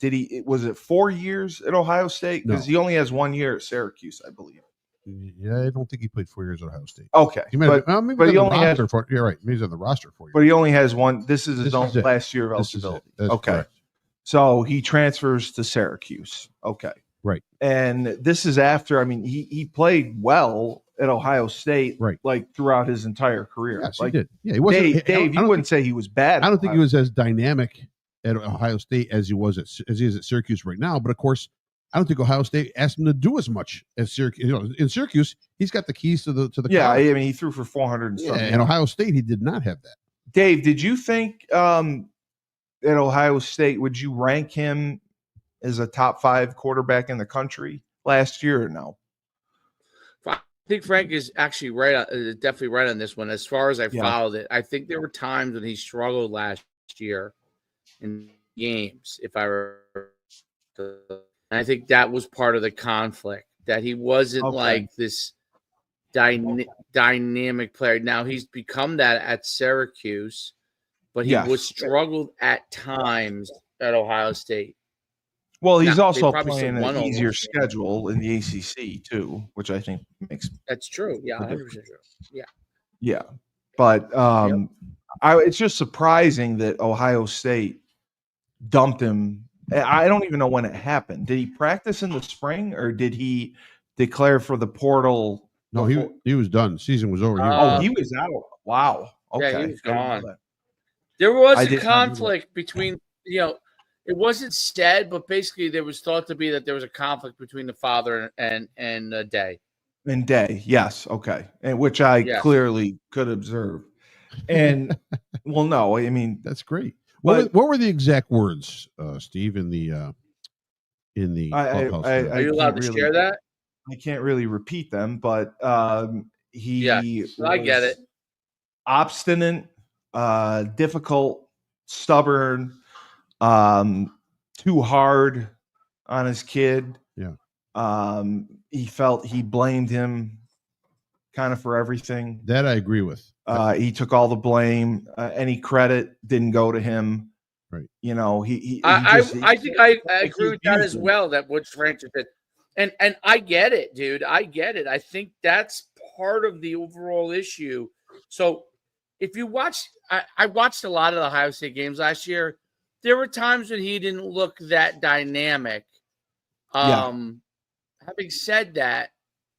Was it 4 years at Ohio State? Because he only has 1 year at Syracuse, I believe.
Yeah, I don't think he played 4 years at Ohio State.
Okay,
but he only has. You're right. Maybe he's on the roster for you.
But he only has one. This is his own last year of eligibility. Okay, correct. So he transfers to Syracuse. Okay,
right.
And this is after. He played well at Ohio State,
right?
Throughout his entire career.
Yes, he did. Yeah, he wasn't.
Dave, you wouldn't say he was bad.
I don't think he was as dynamic at Ohio State as he is at Syracuse right now. But of course, I don't think Ohio State asked him to do as much as Syracuse. In Syracuse, he's got the keys to the car.
He threw for 400 and something.
And Ohio State, he did not have that.
Dave, did you think at Ohio State, would you rank him as a top 5 quarterback in the country last year or no?
think Frank is actually definitely right on this one. As far as I
Yeah.
followed it, I think there were times when he struggled last year in games. If I remember, and I think that was part of the conflict, that he wasn't like this dynamic player. Now he's become that at Syracuse, but he was struggled at times at Ohio State.
Well, he's
Now,
also
probably still
playing
won
an
all
easier
those games.
schedule in the ACC too, which I think makes
That's true. Yeah,
the
100%
difference.
true. Yeah.
Yeah, but it's just surprising that Ohio State dumped him. I don't even know when it happened. Did he practice in the spring or did he declare for the portal?
No, he was done. Season was over.
He was out. Wow. Okay.
Yeah, he was
I didn't know
gone.
that.
There was
I
a
did not know that.
conflict between, it wasn't said, but basically there was thought to be that there was a conflict between the father and Day.
And Day, yes, okay, and which I clearly could observe. And well, no, I mean
that's great. What were the exact words, Steve, in the clubhouse?
Are you allowed to share that?
I can't really repeat them, but he
I get it.
Obstinate, difficult, stubborn, too hard on his kid.
Yeah.
He felt he blamed him kind of for everything.
That I agree with.
He took all the blame. Any credit didn't go to him.
Right.
I think I agree with that as well. That what Frank just said, and I get it, dude. I get it. I think that's part of the overall issue. So if you watch, I watched a lot of the Ohio State games last year. There were times when he didn't look that dynamic. Having said that,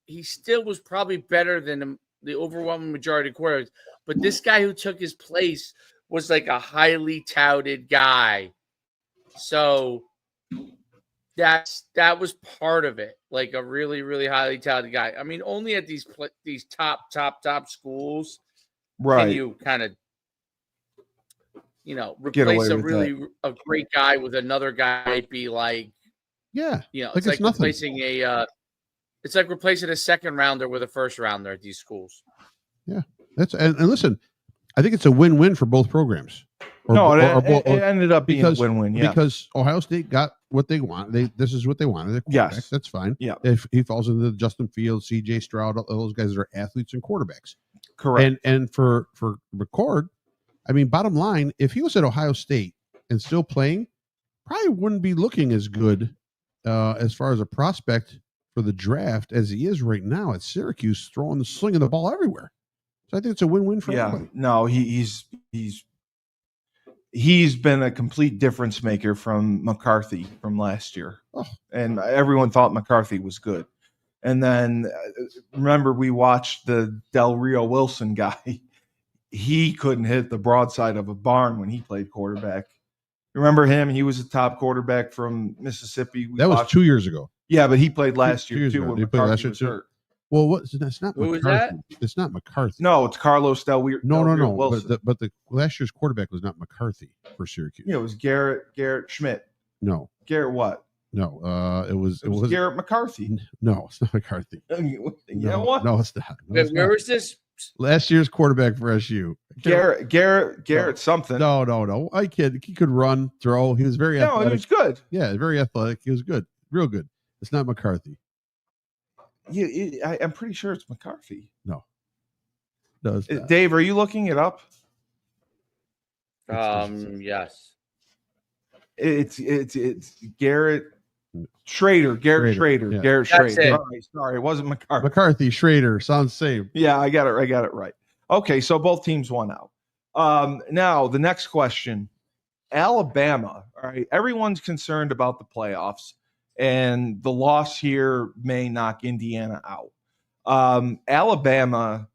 he still was probably better than the overwhelming majority of quarterbacks. But this guy who took his place was like a highly touted guy. So that was part of it, like a really, really highly touted guy. I mean, only at these top schools can you kind of, replace a great guy with another guy. Might be like, it's like replacing it's like replacing a second rounder with a first rounder at these schools.
Yeah, and listen, I think it's a win-win for both programs.
It ended up being a win-win,
because Ohio State got what they want. This is what they wanted.
Yes,
that's fine.
Yeah,
if he falls into the Justin Fields, C.J. Stroud, all those guys are athletes and quarterbacks.
Correct.
And for McCord, I mean, bottom line, if he was at Ohio State and still playing, probably wouldn't be looking as good as far as a prospect for the draft as he is right now at Syracuse, slinging the ball everywhere. So I think it's a win-win for everybody.
No, he's been a complete difference maker from McCarthy from last year. And everyone thought McCarthy was good. And then remember we watched the Del Rio Wilson guy. He couldn't hit the broadside of a barn when he played quarterback. Remember him? He was a top quarterback from Mississippi.
That was 2 years ago.
Yeah, but he played last year too when McCarthy was hurt.
Well, that's not
Who
McCarthy.
Was that?
It's not McCarthy.
No, it's Carlos Del Rio.
No.
Wilson.
But the last year's quarterback was not McCarthy for Syracuse.
Yeah, it was Garrett Schmidt.
No.
Garrett what?
No, it was
Garrett McCarthy.
No, it's not McCarthy.
What?
No, it's not.
Where was this?
Last year's quarterback for SU.
Garrett something.
No. I kid. He could run, throw. He was very athletic.
He was good.
Yeah, very athletic. He was good. Real good. It's not McCarthy.
I'm pretty sure it's McCarthy.
No, it's not.
Dave, are you looking it up?
Yes.
It's Garrett Schrader. Garrett Schrader.
Yeah.
Garrett Schrader. Sorry, it wasn't McCarthy.
McCarthy, Schrader. Sounds same.
Yeah, I got it right. Okay, so both teams won out. Now the next question. Alabama. All right. Everyone's concerned about the playoffs, and the loss here may knock Indiana out. Alabama,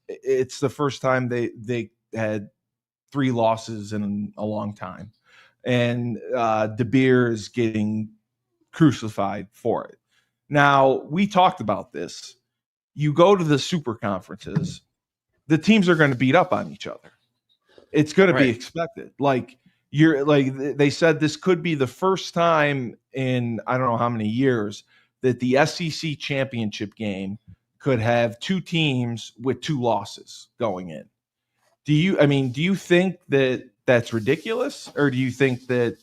it's the first time they had 3 losses in a long time. And De Beer is getting crucified for it. Now, we talked about this. You go to the super conferences, the teams are going to beat up on each other. It's going to be expected. They said this could be the first time in I don't know how many years that the SEC championship game could have 2 teams with 2 losses going in. Do you think that that's ridiculous, or do you think that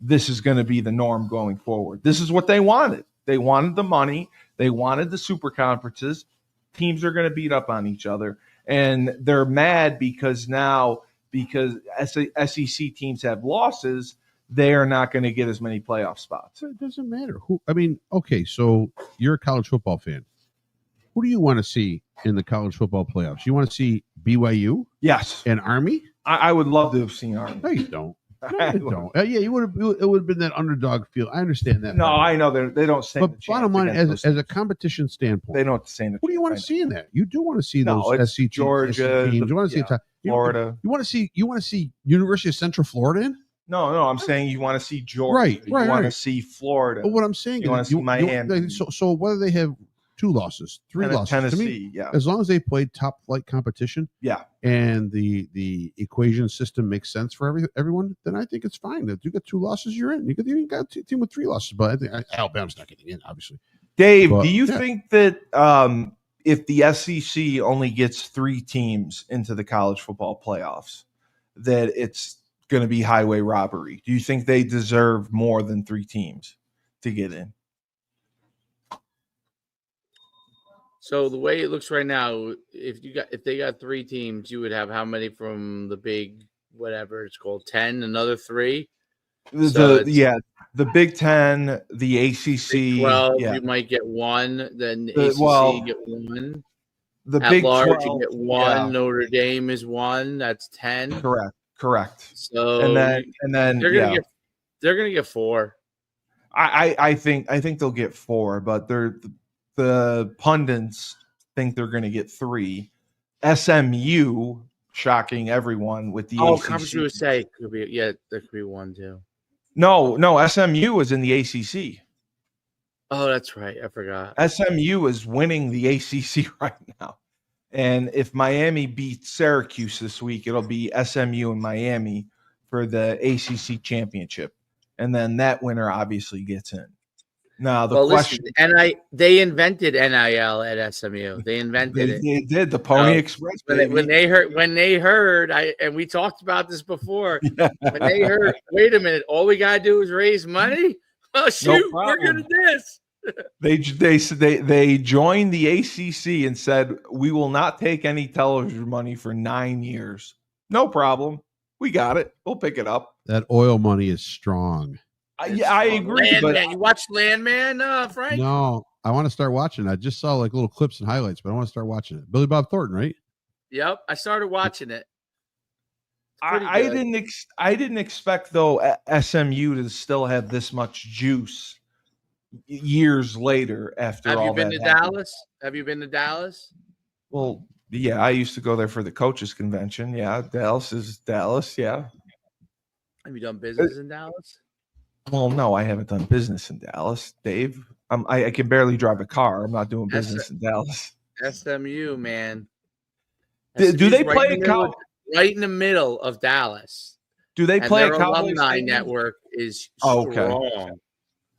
this is going to be the norm going forward? This is what they wanted. They wanted the money. They wanted the super conferences. Teams are going to beat up on each other, and they're mad because SEC teams have losses, they are not going to get as many playoff spots.
It doesn't matter who. I mean, okay, so you're a college football fan. Who do you want to see in the college football playoffs? You want to see BYU?
Yes.
And Army?
I would love to have seen Army.
No, you don't. No, you don't. Yeah, you would have. It would have been that underdog feel. I understand that.
No, I know they don't stand.
But bottom line, as a competition standpoint,
they don't stand.
What do you want to see in that? You do want to see those SC
Georgia
teams. You want to see
Florida.
You want to see University of Central Florida in?
No. I'm saying you want to see Georgia.
Right.
You want to see Florida.
But what I'm saying
you want to see Miami.
So whether they have 2 losses, 3 losses,
Tennessee,
to me, as long as they played top flight competition, and the equation system makes sense for everyone, then I think it's fine. If you got 2 losses, you're in. You got a team with 3 losses, but I think Alabama's not getting in, obviously.
Dave, do you think that if the SEC only gets 3 teams into the college football playoffs, that it's going to be highway robbery? Do you think they deserve more than 3 teams to get in?
So the way it looks right now, if they got 3 teams, you would have how many from the big whatever it's called 10, another 3?
The Big 10, the ACC,
Big 12, you might get 1. Then the ACC you get 1.
The
At
Big
large,
12,
you get 1. Yeah. Notre Dame is 1. That's 10.
Correct.
So
and then
they're gonna get 4.
I think they'll get 4, but the pundits think they're going to get 3. SMU, shocking everyone with the ACC.
Conference USA could be there could be 1 too.
No, SMU is in the ACC.
Oh, that's right. I forgot.
SMU is winning the ACC right now. And if Miami beats Syracuse this week, it'll be SMU and Miami for the ACC championship. And then that winner obviously gets in. Now, question.
Listen, they invented NIL at SMU. They invented it.
They did the Pony Express.
When they heard, and we talked about this before. Yeah. When they heard, wait a minute, all we gotta do is raise money. Oh shoot, we're gonna do this.
They joined the ACC and said, we will not take any television money for 9 years. No problem. We got it. We'll pick it up.
That oil money is strong.
I agree.
Landman. You watched Landman, Frank?
No, I want to start watching. I just saw like little clips and highlights, but I want to start watching it. Billy Bob Thornton, right?
Yep, I started watching it.
I didn't expect though SMU to still have this much juice years later after all that.
Have you been to Dallas? Have you been to Dallas?
Well, yeah, I used to go there for the coaches convention. Yeah, Dallas is Dallas. Yeah.
Have you done business in Dallas?
Well, no, I haven't done business in Dallas, Dave. I can barely drive a car. I'm not doing business in Dallas.
SMU, man.
Do they play
right in the middle of Dallas?
Do they play
their
a Cowboys
alumni
stadium?
Network is strong.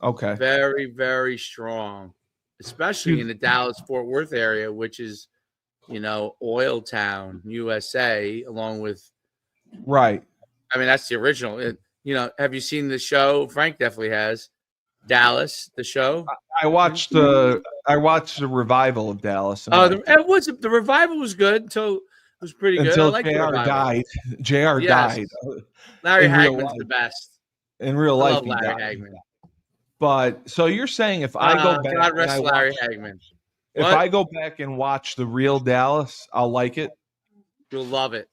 Okay.
Very, very strong, especially in the Dallas-Fort Worth area, which is, oil town, USA, along with.
Right.
I mean, that's the original. Have you seen the show? Frank definitely has. Dallas, the show.
I watched the revival of Dallas.
The revival was good until it was pretty good.
Until
I
JR died. JR died.
Larry Hagman's the best.
In real life,
I love Larry Hagman.
But so you're saying if I go back,
God rest Larry Hagman.
If I go back and watch the real Dallas, I'll like it.
You'll love it.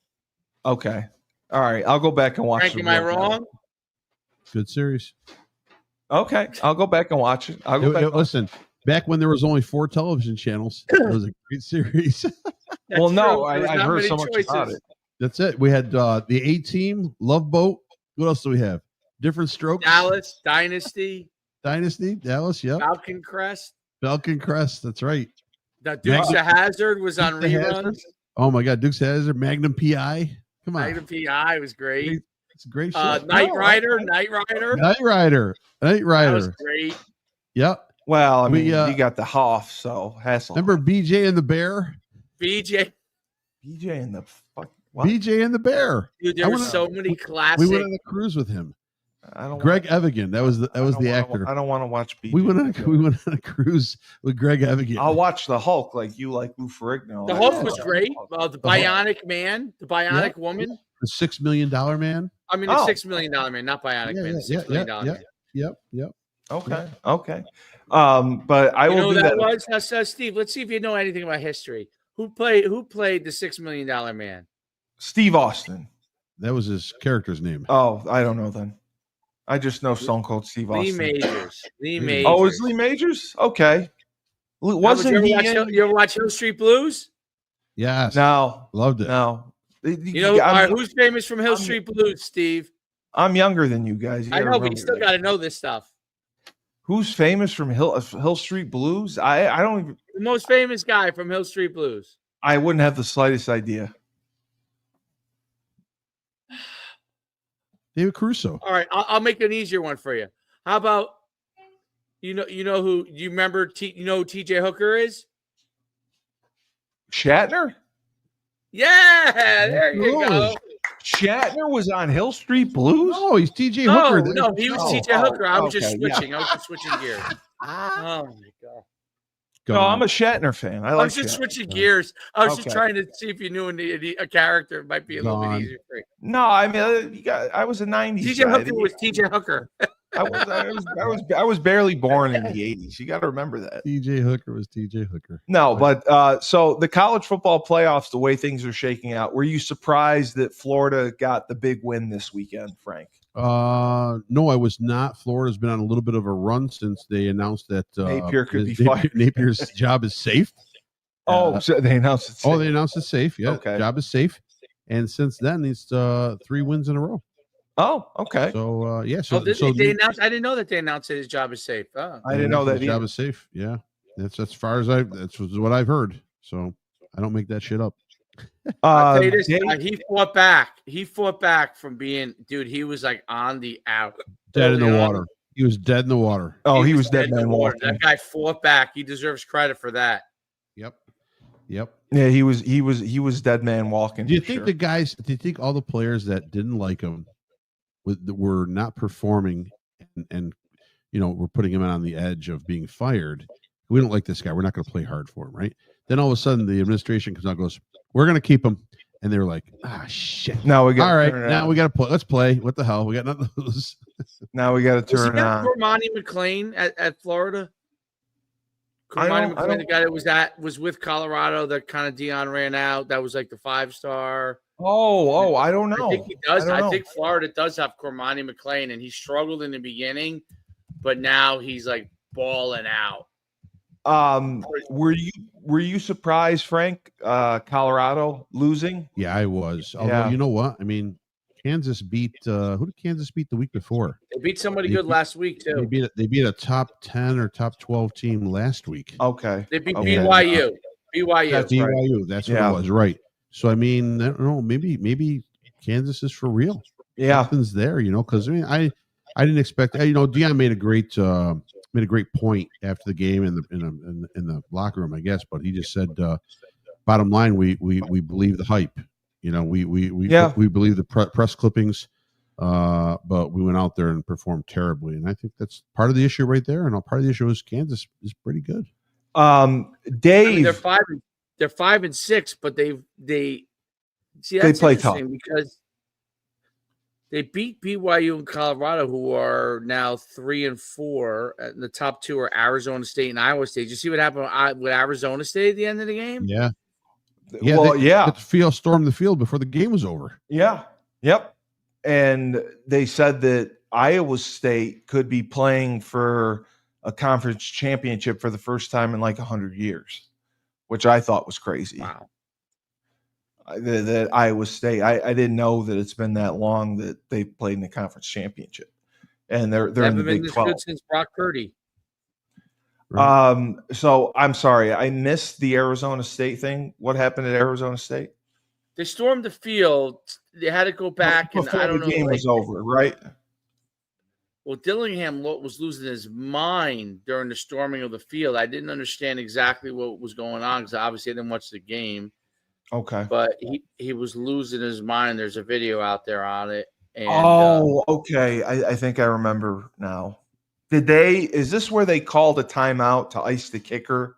Okay. All right. I'll go back and watch.
Frank, am I wrong?
Dallas.
Good series.
Okay. I'll go back and watch it.
Listen, back when there was only 4 television channels, it was a great series.
Well, no, I've heard so much about it.
That's it. We had the A-Team, Love Boat. What else do we have? Different Strokes.
Dallas, Dynasty,
Dallas, yep.
Falcon Crest.
That's right.
The Dukes of Hazzard was on reruns.
Oh, my God. Dukes of Hazzard, Magnum P.I. Come on.
Magnum P.I. was great.
It's a great show.
Knight Rider.
That was great.
Yep.
Well, I mean, you got the Hoff, so Hasselhoff.
Remember BJ and the Bear?
BJ
and the fuck. What?
BJ and the Bear.
Dude, there were so many classic.
We went on a cruise with him. Greg Evigan. That was the actor.
I don't want to watch BJ.
We went on a cruise with Greg Evigan.
I'll watch the Hulk like you like Lou Ferrigno.
The Hulk was great. The Bionic Man, the Bionic Woman.
The $6 million man.
I mean, the $6 million man, not Bionic Man. The $6 million man.
Yep.
Okay. But I will do that.
Was now, Steve. Let's see if you know anything about history. Who played the $6 million man?
Steve Austin.
That was his character's name.
Oh, I don't know then. I just know Stone Cold Steve Austin.
Lee Majors.
Oh, is Lee Majors? Okay. Wasn't
you ever watch Hill Street Blues?
Yes.
No.
Loved it.
No.
You know, who's famous from Hill Street Blues, Steve?
I'm younger than you guys.
I know, but you still got to know this stuff.
Who's famous from Hill Street Blues? I don't even.
The most famous guy from Hill Street Blues.
I wouldn't have the slightest idea.
David Caruso.
All right, I'll make an easier one for you. How about you know who? Do you remember? You know who T.J. Hooker is?
Shatner.
Yeah, there you go.
Shatner was on Hill Street Blues.
Oh, he's T.J. Hooker.
No, he was T.J. Hooker. I was just switching. Yeah. I was just switching gears. Oh my god.
No, I'm a Shatner fan. I was
just switching gears. I was just trying to see if you knew a character. It might be a little bit easier for you.
No, I mean, I was a '90s.
T.J. Hooker was T.J. Hooker.
I was barely born in the '80s. You got to remember that.
T.J. Hooker was T.J. Hooker.
No, but so the college football playoffs, the way things are shaking out, were you surprised that Florida got the big win this weekend, Frank?
No, I was not. Florida's been on a little bit of a run since they announced that
Napier could be fired.
Napier's job is safe.
So they announced it's safe.
Oh, they announced it's safe. Yeah,
okay.
Job is safe. And since then, it's 3 wins in a row.
Oh, okay.
So
they announced. I didn't know that they announced that his job is safe. Oh.
I didn't know that
his job is safe. Yeah, that's as far as that's what I've heard. So I don't make that shit up.
I'll tell you this, he fought back. He fought back from being, dude. He was like on the out,
dead in the water. He was dead in the water.
Oh, he was dead in the water.
That guy fought back. He deserves credit for that.
Yep.
Yeah, he was dead man walking.
Do you think the guys? Do you think all the players that didn't like him were not performing, and we're putting him on the edge of being fired? We don't like this guy. We're not going to play hard for him, right? Then all of a sudden, the administration comes out and goes, "We're going to keep him," and they're like, shit.
Now we got
all right. Now we got to play. Let's play. What the hell? We got nothing to lose.
Now we got to turn on.
Cormani McClain at Florida. Cormani McClain, the guy that was with Colorado, that kind of Dion ran out. That was like the 5-star.
Oh, I don't know.
I think he does. I think Florida does have Cormani McClain, and he struggled in the beginning, but now he's like balling out.
Were you surprised, Frank? Colorado losing?
Yeah, I was. Although you know what? I mean, Kansas beat who did Kansas beat the week before?
They beat somebody good last week too.
They beat a top 10 or top 12 team last week.
Okay.
They beat BYU.
That's BYU. Right. That's what it was, right? So I mean, I don't know. Maybe Kansas is for real.
Yeah,
something's there, because I mean, I didn't expect. Dion made a great point after the game in the locker room, I guess. But he just said, bottom line, we believe the hype. We believe the press clippings, but we went out there and performed terribly, and I think that's part of the issue right there. And part of the issue is Kansas is pretty good.
Dave,
they're 5-6, but they
play tough
because they beat BYU and Colorado, who are now 3-4. And the top two are Arizona State and Iowa State. Did you see what happened with Arizona State at the end of the game?
Yeah.
They
stormed the field before the game was over.
Yeah. Yep. And they said that Iowa State could be playing for a conference championship for the first time in like 100 years, which I thought was crazy.
Wow.
That Iowa State, I didn't know that it's been that long that they played in the conference championship, and they're in the Big 12
good since Brock Purdy.
Right. So I'm sorry, I missed the Arizona State thing. What happened at Arizona State?
They stormed the field. They had to go back, and I don't know.
The game was over, right?
Well, Dillingham was losing his mind during the storming of the field. I didn't understand exactly what was going on because obviously I didn't watch the game.
Okay.
But he was losing his mind. There's a video out there on it. And,
okay. I think I remember now. Is this where they called a timeout to ice the kicker?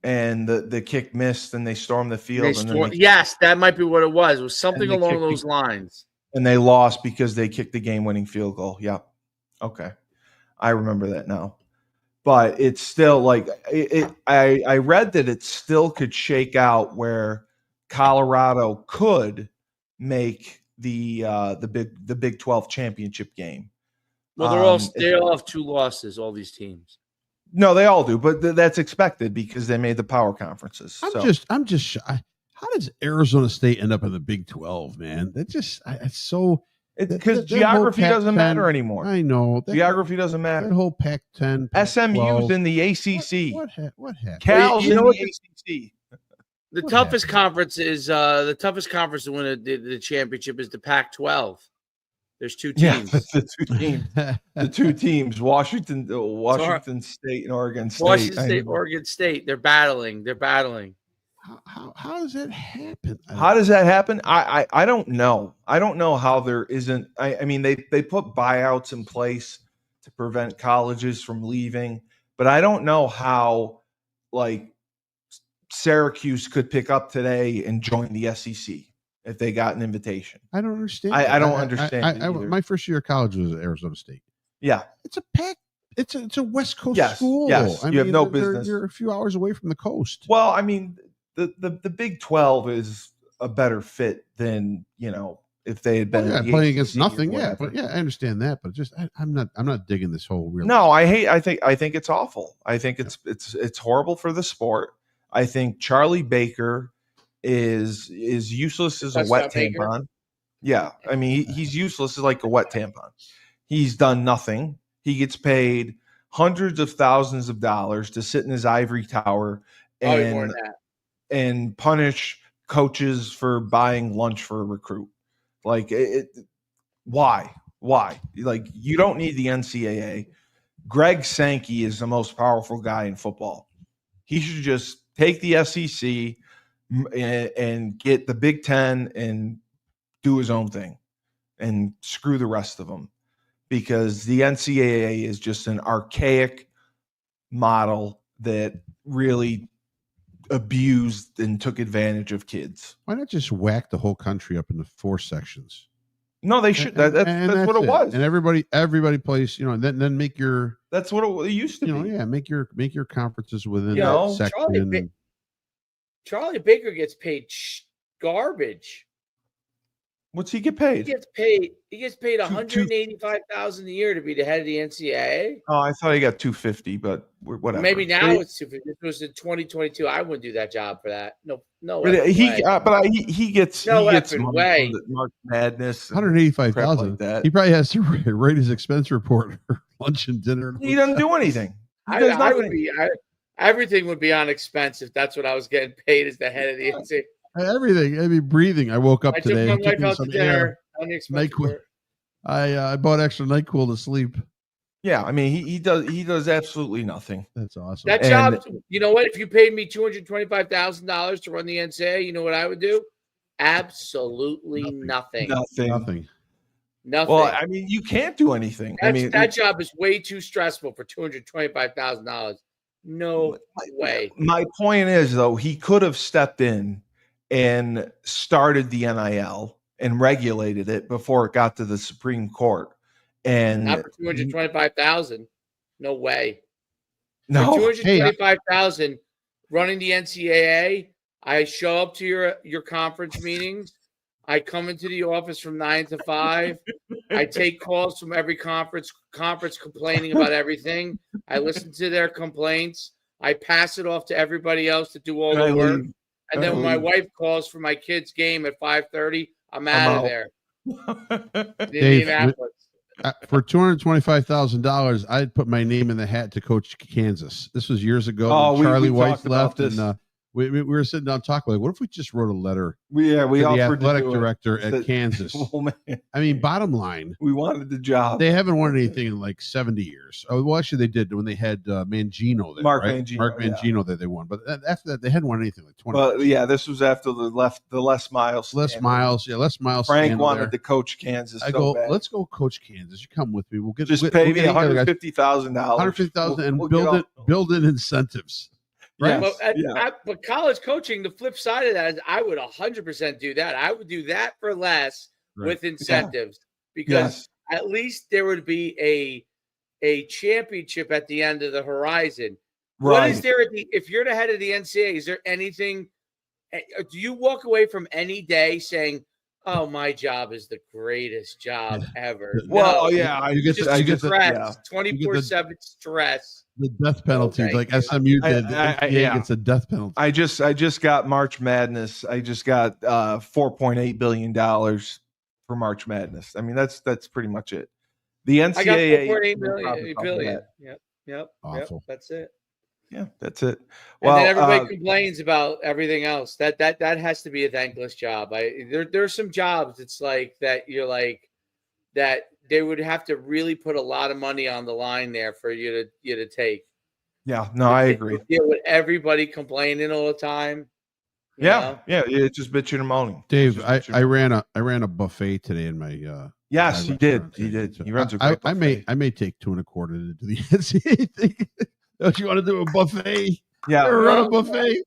And the kick missed and they stormed the field.
Yes, that might be what it was. It was something along those lines.
And they lost because they kicked the game-winning field goal. Yep. Okay. I remember that now. But it's still like I read that it still could shake out where Colorado could make the Big 12 championship game.
Well, they all have 2 losses, all these teams.
No, they all do, but that's expected because they made the power conferences.
I'm just shy. How does Arizona State end up in the Big 12, man? That just it's so.
It's because geography doesn't matter anymore.
I know
geography doesn't matter.
That whole Pac-10,
SMU's in the ACC.
What happened?
Cal's in the ACC.
The toughest conference is to win the championship is the Pac-12. There's 2 teams.
Yeah, the 2 teams. The 2 teams, Washington State and Oregon State.
Washington State, Oregon State. They're battling.
How does that happen?
How does that happen? I don't know. I don't know how there isn't. I mean, they put buyouts in place to prevent colleges from leaving, but I don't know how like Syracuse could pick up today and join the SEC if they got an invitation.
I don't understand.
I don't understand.
My first year of college was at Arizona State.
Yeah,
it's a pack. It's a West Coast school.
Yes, you have no business.
You're a few hours away from the coast.
Well, I mean, the Big 12 is a better fit than if they had been
playing against nothing. Yeah, but I understand that. But just I'm not digging this whole real.
No, I think it's awful. I think it's horrible for the sport. I think Charlie Baker is useless as a wet tampon. Yeah, I mean he's useless as like a wet tampon. He's done nothing. He gets paid hundreds of thousands of dollars to sit in his ivory tower and punish coaches for buying lunch for a recruit. Like why? Like you don't need the NCAA. Greg Sankey is the most powerful guy in football. He should just take the SEC and get the Big 10 and do his own thing and screw the rest of them, because the NCAA is just an archaic model that really abused and took advantage of kids.
Why not just whack the whole country up into 4 sections?
No, they should. That's what it was.
And everybody plays. Then make your.
That's what it used to be.
Yeah, make your conferences within that section.
Charlie Baker gets paid garbage.
What's he get paid?
He gets paid $185,000 a year to be the head of the NCAA.
Oh, I thought he got $250, but whatever.
Maybe now it's $250. This was in 2022. I wouldn't do that job for that. No.
He gets
way.
March Madness.
$185,000.
Like that.
He probably has to write his expense report for lunch and dinner.
He doesn't do anything.
Everything would be on expense if that's what I was getting paid as the head of the NCAA.
Everything. I mean, breathing. I woke up today.
I took my wife out to dinner on the expense report.
I bought extra NyQuil to sleep.
Yeah, I mean he does absolutely nothing.
That's awesome.
That job, you know what? If you paid me $225,000 to run the NCAA, you know what I would do? Absolutely nothing.
Nothing.
Well, I mean, you can't do anything.
That job is way too stressful for $225,000. No way.
My point is, though, he could have stepped in and started the NIL and regulated it before it got to the Supreme Court. And
not for $225,000. No way.
No,
for $225,000 running the NCAA. I show up to your conference meetings. I come into the office from 9 to 5. I take calls from every conference complaining about everything. I listen to their complaints. I pass it off to everybody else to do all the work. And then when my wife calls for my kid's game at 5:30, I'm out of there.
Dave, for $225,000, I'd put my name in the hat to coach Kansas. This was years ago. Charlie White left, and we were sitting down talking like, what if we just wrote a letter
We
to the
offered
athletic
to do
director
it.
at Kansas?
Oh, man.
I mean, bottom line,
We wanted the job.
they haven't won anything in like 70 years. Oh, well, actually, they did when they had Mangino there,
Mark
right?
Mangino,
Mark Mangino that they won. But after that, they hadn't won anything like 20
But
years.
yeah, this was after the Les Miles.
Les
scandal.
Miles. Yeah, Les Miles.
Frank wanted
there.
to coach Kansas.
I
so
go,
bad.
let's go coach Kansas. You come with me. We'll get
Just
we'll
pay
get
me
together, guys.
$150,000.
$150,000 and
we'll
build in incentives.
Yes,
But college coaching, the flip side of that is I would 100% do that. I would do that for less with incentives because at least there would be a championship at the end of the horizon.
Right.
What is there if you're the head of the NCAA? Is there anything? Do you walk away from any day saying, "Oh, my job is the greatest job ever"?
Well,
no,
yeah,
you get stress, 24/7 stress.
The death penalties, like SMU did. The NCAA gets a death penalty.
I just got March Madness. I just got $4.8 billion for March Madness. I mean, that's pretty much it. The NCAA.
I got $4.8 billion. Yep.
Awful.
That's it.
Yeah, that's it.
Well, and then everybody complains about everything else. That has to be a thankless job. There's some jobs it's like that you're like that they would have to really put a lot of money on the line there for you to take.
Yeah, no, I agree.
Deal with everybody complaining all the time.
Yeah, it's just bitching and moaning.
Dave, I ran a buffet today in my
yes, he did. He did. He runs a great buffet.
I may take $2.25 to do the NCAA thing. Don't you want to do a buffet?
Yeah,
run a buffet.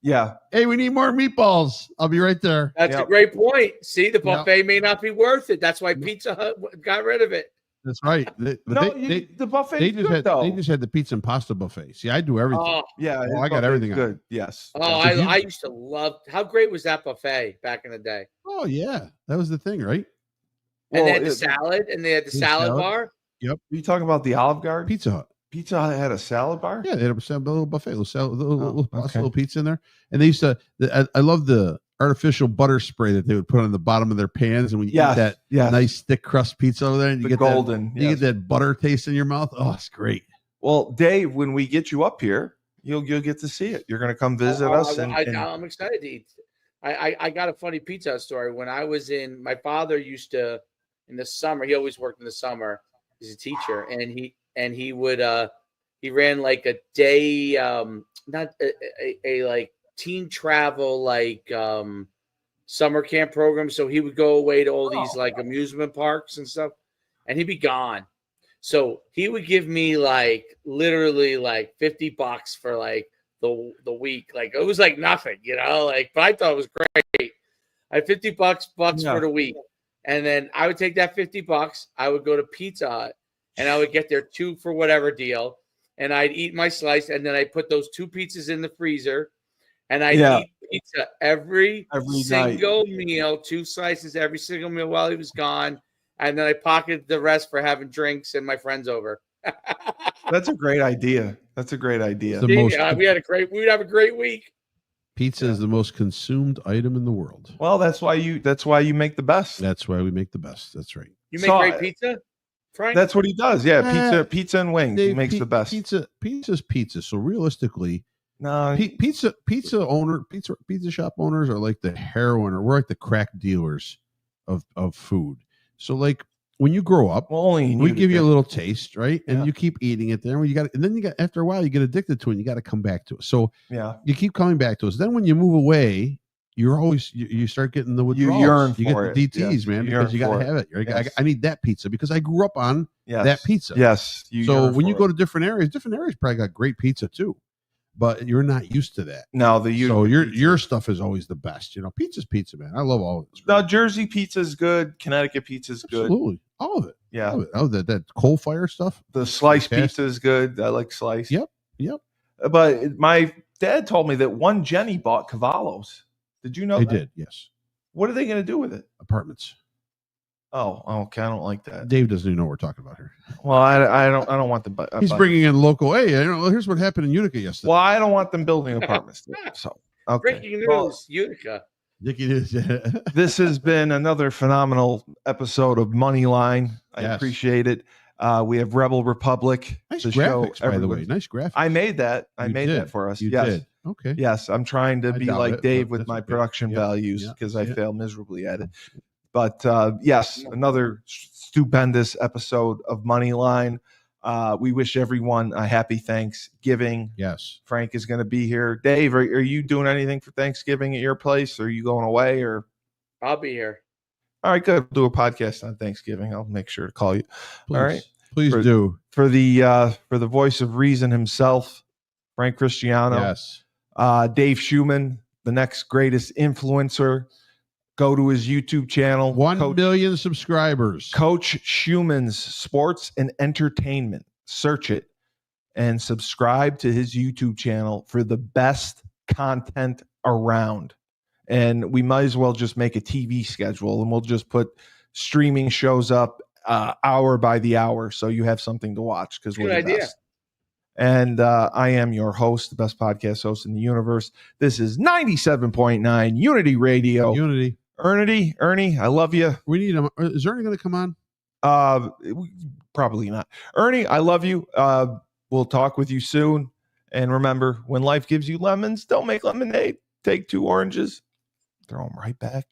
Yeah.
Hey, we need more meatballs. I'll be right there.
That's a great point. See, the buffet may not be worth it. That's why Pizza Hut got rid of it.
That's right.
The buffet.
They just had the pizza and pasta buffet. See, I do everything. I got everything.
Good. Yes.
I used to love. How great was that buffet back in the day?
Oh yeah, that was the thing, right?
And they had the salad, and they had the salad bar.
Yep.
Are you talking about the Olive Garden?
Pizza Hut.
Pizza Hut had a salad bar?
Yeah, they had a little buffet, little pizza in there. And they used to, I love the artificial butter spray that they would put on the bottom of their pans. And when you eat that nice thick crust pizza over there, and you get golden, you get that butter taste in your mouth. Oh, it's great.
Well, Dave, when we get you up here, you'll get to see it. You're going to come visit us.
I'm excited to eat. I got a funny Pizza story. When I was my father used to, in the summer, he always worked in the summer. He's a teacher, and he would he ran like a day not a like teen travel like summer camp program, so he would go away to all these like amusement parks and stuff, and he'd be gone. So he would give me like literally like $50 for like the week. Like it was like nothing, like, but I thought it was great. I had $50 for the week, and then I would take that $50, I would go to Pizza Hut, and I would get their 2 for whatever deal, and I'd eat my slice, and then I put those 2 pizzas in the freezer, and I'd eat pizza every single meal, 2 slices every single meal while he was gone, and then I pocketed the rest for having drinks and my friends over.
That's a great idea.
We'd have a great week.
Pizza is the most consumed item in the world.
Well, that's why you make the best.
That's why we make the best. That's right.
You make great pizza? Frank?
That's what he does. Yeah, pizza and wings.
Dave,
he makes the best.
Pizza's pizza. So realistically,
no,
pizza shop owners are like the heroin, or we're like the crack dealers of food. So like when you grow up, we give you a little taste, right? And you keep eating it there. And then after a while you get addicted to it and you got to come back to it. So you keep coming back to it. So then when you move away, you start getting the withdrawals.
You yearn
get
for
the DTs, man, because you got to have it. I need that pizza because I grew up on that pizza.
Yes.
So when you go to different areas probably got great pizza too, but you're not used to that.
No,
your stuff is always the best. Pizza's pizza, man. I love all of it.
Now Jersey pizza is good. Connecticut pizza is good.
Absolutely, all of it.
Yeah.
All of it. Oh, that coal fire stuff.
The sliced pizza is good. I like sliced.
Yep.
But my dad told me that one Jenny bought Cavallos. Did you know
they
that?
did? Yes.
What are they going to do with it?
Apartments.
Oh, okay. I don't like that.
Dave doesn't even know what we're talking about here.
Well, I don't want the.
He's bringing in local. Hey, here's what happened in Utica yesterday.
Well, I don't want them building apartments there, so okay.
Breaking news, Utica.
This has been another phenomenal episode of Moneyline. I appreciate it. We have Rebel Republic.
Nice graphics, by the way. Nice graphics.
I made that. I made that for us.
You did. Okay.
Yes, I'm trying to
I
be
doubt
like
it,
Dave
but
with
that's
my
okay.
production
Yeah,
values
yeah,
because I
yeah.
fail miserably at it. But yes, another stupendous episode of Moneyline. We wish everyone a happy Thanksgiving.
Yes.
Frank is going to be here. Dave, are you doing anything for Thanksgiving at your place? Or are you going away? Or
I'll be here.
all right, good. We'll do a podcast on Thanksgiving. I'll make sure to call you.
Please.
All right.
Please do.
For the voice of reason himself, Frank Cristiano.
Yes.
Dave Schuman, the next greatest influencer. Go to his YouTube channel.
1 million subscribers.
Coach Schuman's Sports and Entertainment. Search it and subscribe to his YouTube channel for the best content around. And we might as well just make a TV schedule and we'll just put streaming shows up hour by the hour so you have something to watch because we're the best. And I am your host, the best podcast host in the universe. This is 97.9 Unity Radio.
Unity.
Ernie, I love you.
We need him. Is Ernie going to come on?
Probably not. Ernie, I love you. We'll talk with you soon. And remember, when life gives you lemons, don't make lemonade. Take 2 oranges, throw them right back.